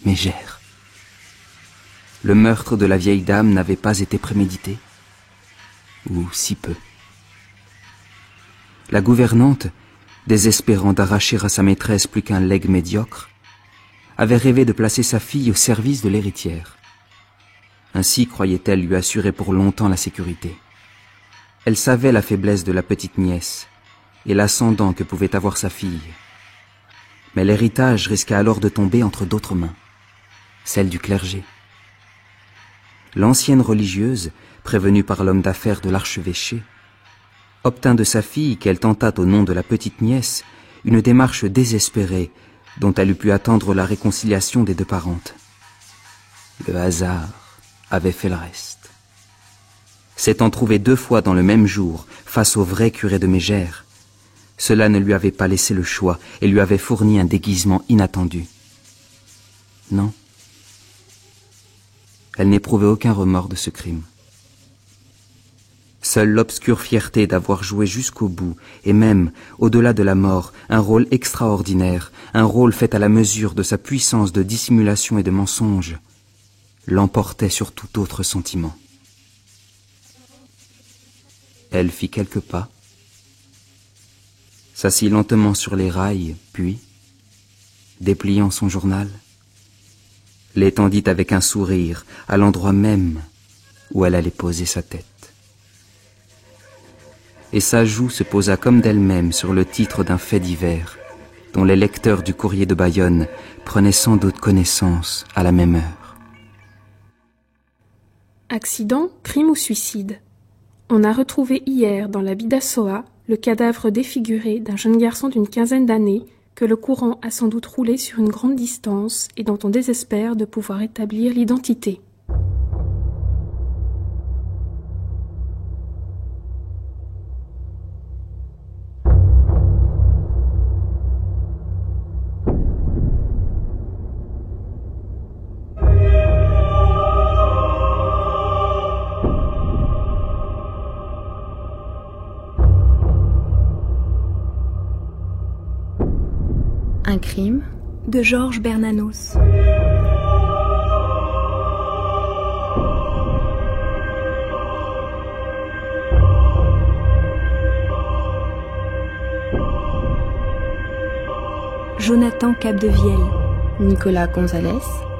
Mégère. Le meurtre de la vieille dame n'avait pas été prémédité, ou si peu. La gouvernante, désespérant d'arracher à sa maîtresse plus qu'un legs médiocre, avait rêvé de placer sa fille au service de l'héritière. Ainsi croyait-elle lui assurer pour longtemps la sécurité. Elle savait la faiblesse de la petite nièce et l'ascendant que pouvait avoir sa fille. Mais l'héritage risquait alors de tomber entre d'autres mains, celle du clergé. L'ancienne religieuse, prévenue par l'homme d'affaires de l'archevêché, obtint de sa fille qu'elle tentât au nom de la petite nièce une démarche désespérée dont elle eût pu attendre la réconciliation des deux parentes. Le hasard avait fait le reste. S'étant trouvée 2 fois dans le même jour face au vrai curé de Mégère, cela ne lui avait pas laissé le choix et lui avait fourni un déguisement inattendu. Non. Elle n'éprouvait aucun remords de ce crime. Seule l'obscure fierté d'avoir joué jusqu'au bout, et même, au-delà de la mort, un rôle extraordinaire, un rôle fait à la mesure de sa puissance de dissimulation et de mensonge, l'emportait sur tout autre sentiment. Elle fit quelques pas, s'assit lentement sur les rails, puis, dépliant son journal, l'étendit avec un sourire à l'endroit même où elle allait poser sa tête. Et sa joue se posa comme d'elle-même sur le titre d'un fait divers, dont les lecteurs du courrier de Bayonne prenaient sans doute connaissance à la même heure. Accident, crime ou suicide. On a retrouvé hier dans la Bidassoa le cadavre défiguré d'un jeune garçon d'une 15aine d'années que le courant a sans doute roulé sur une grande distance et dont on désespère de pouvoir établir l'identité. Un crime de Georges Bernanos. Jonathan Capdevielle, Nicolas Gonzalez,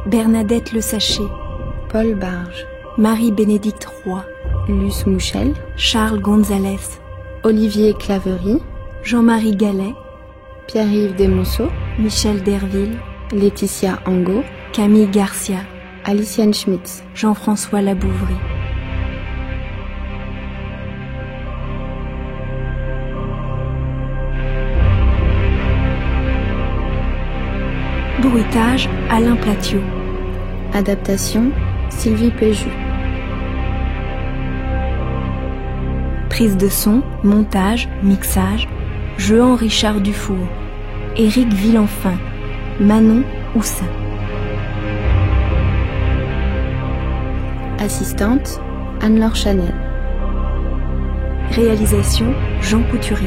Bernadette Le Sachet, Paul Barge, Marie-Bénédicte Roy, Luce Mouchel, Charles Gonzalez, Olivier Claverie, Jean-Marie Gallet, Pierre-Yves Desmonceaux, Michel Derville, Laetitia Angot, Camille Garcia, Aliciane Schmitz, Jean-François Labouvry. Bruitage, Alain Platiot. Adaptation, Sylvie Péju. Prise de son, montage, mixage, Jehan Richard Dufour, Éric Villenfin, Manon Houssin. Assistante, Anne-Laure Chanel. Réalisation, Jean Couturier.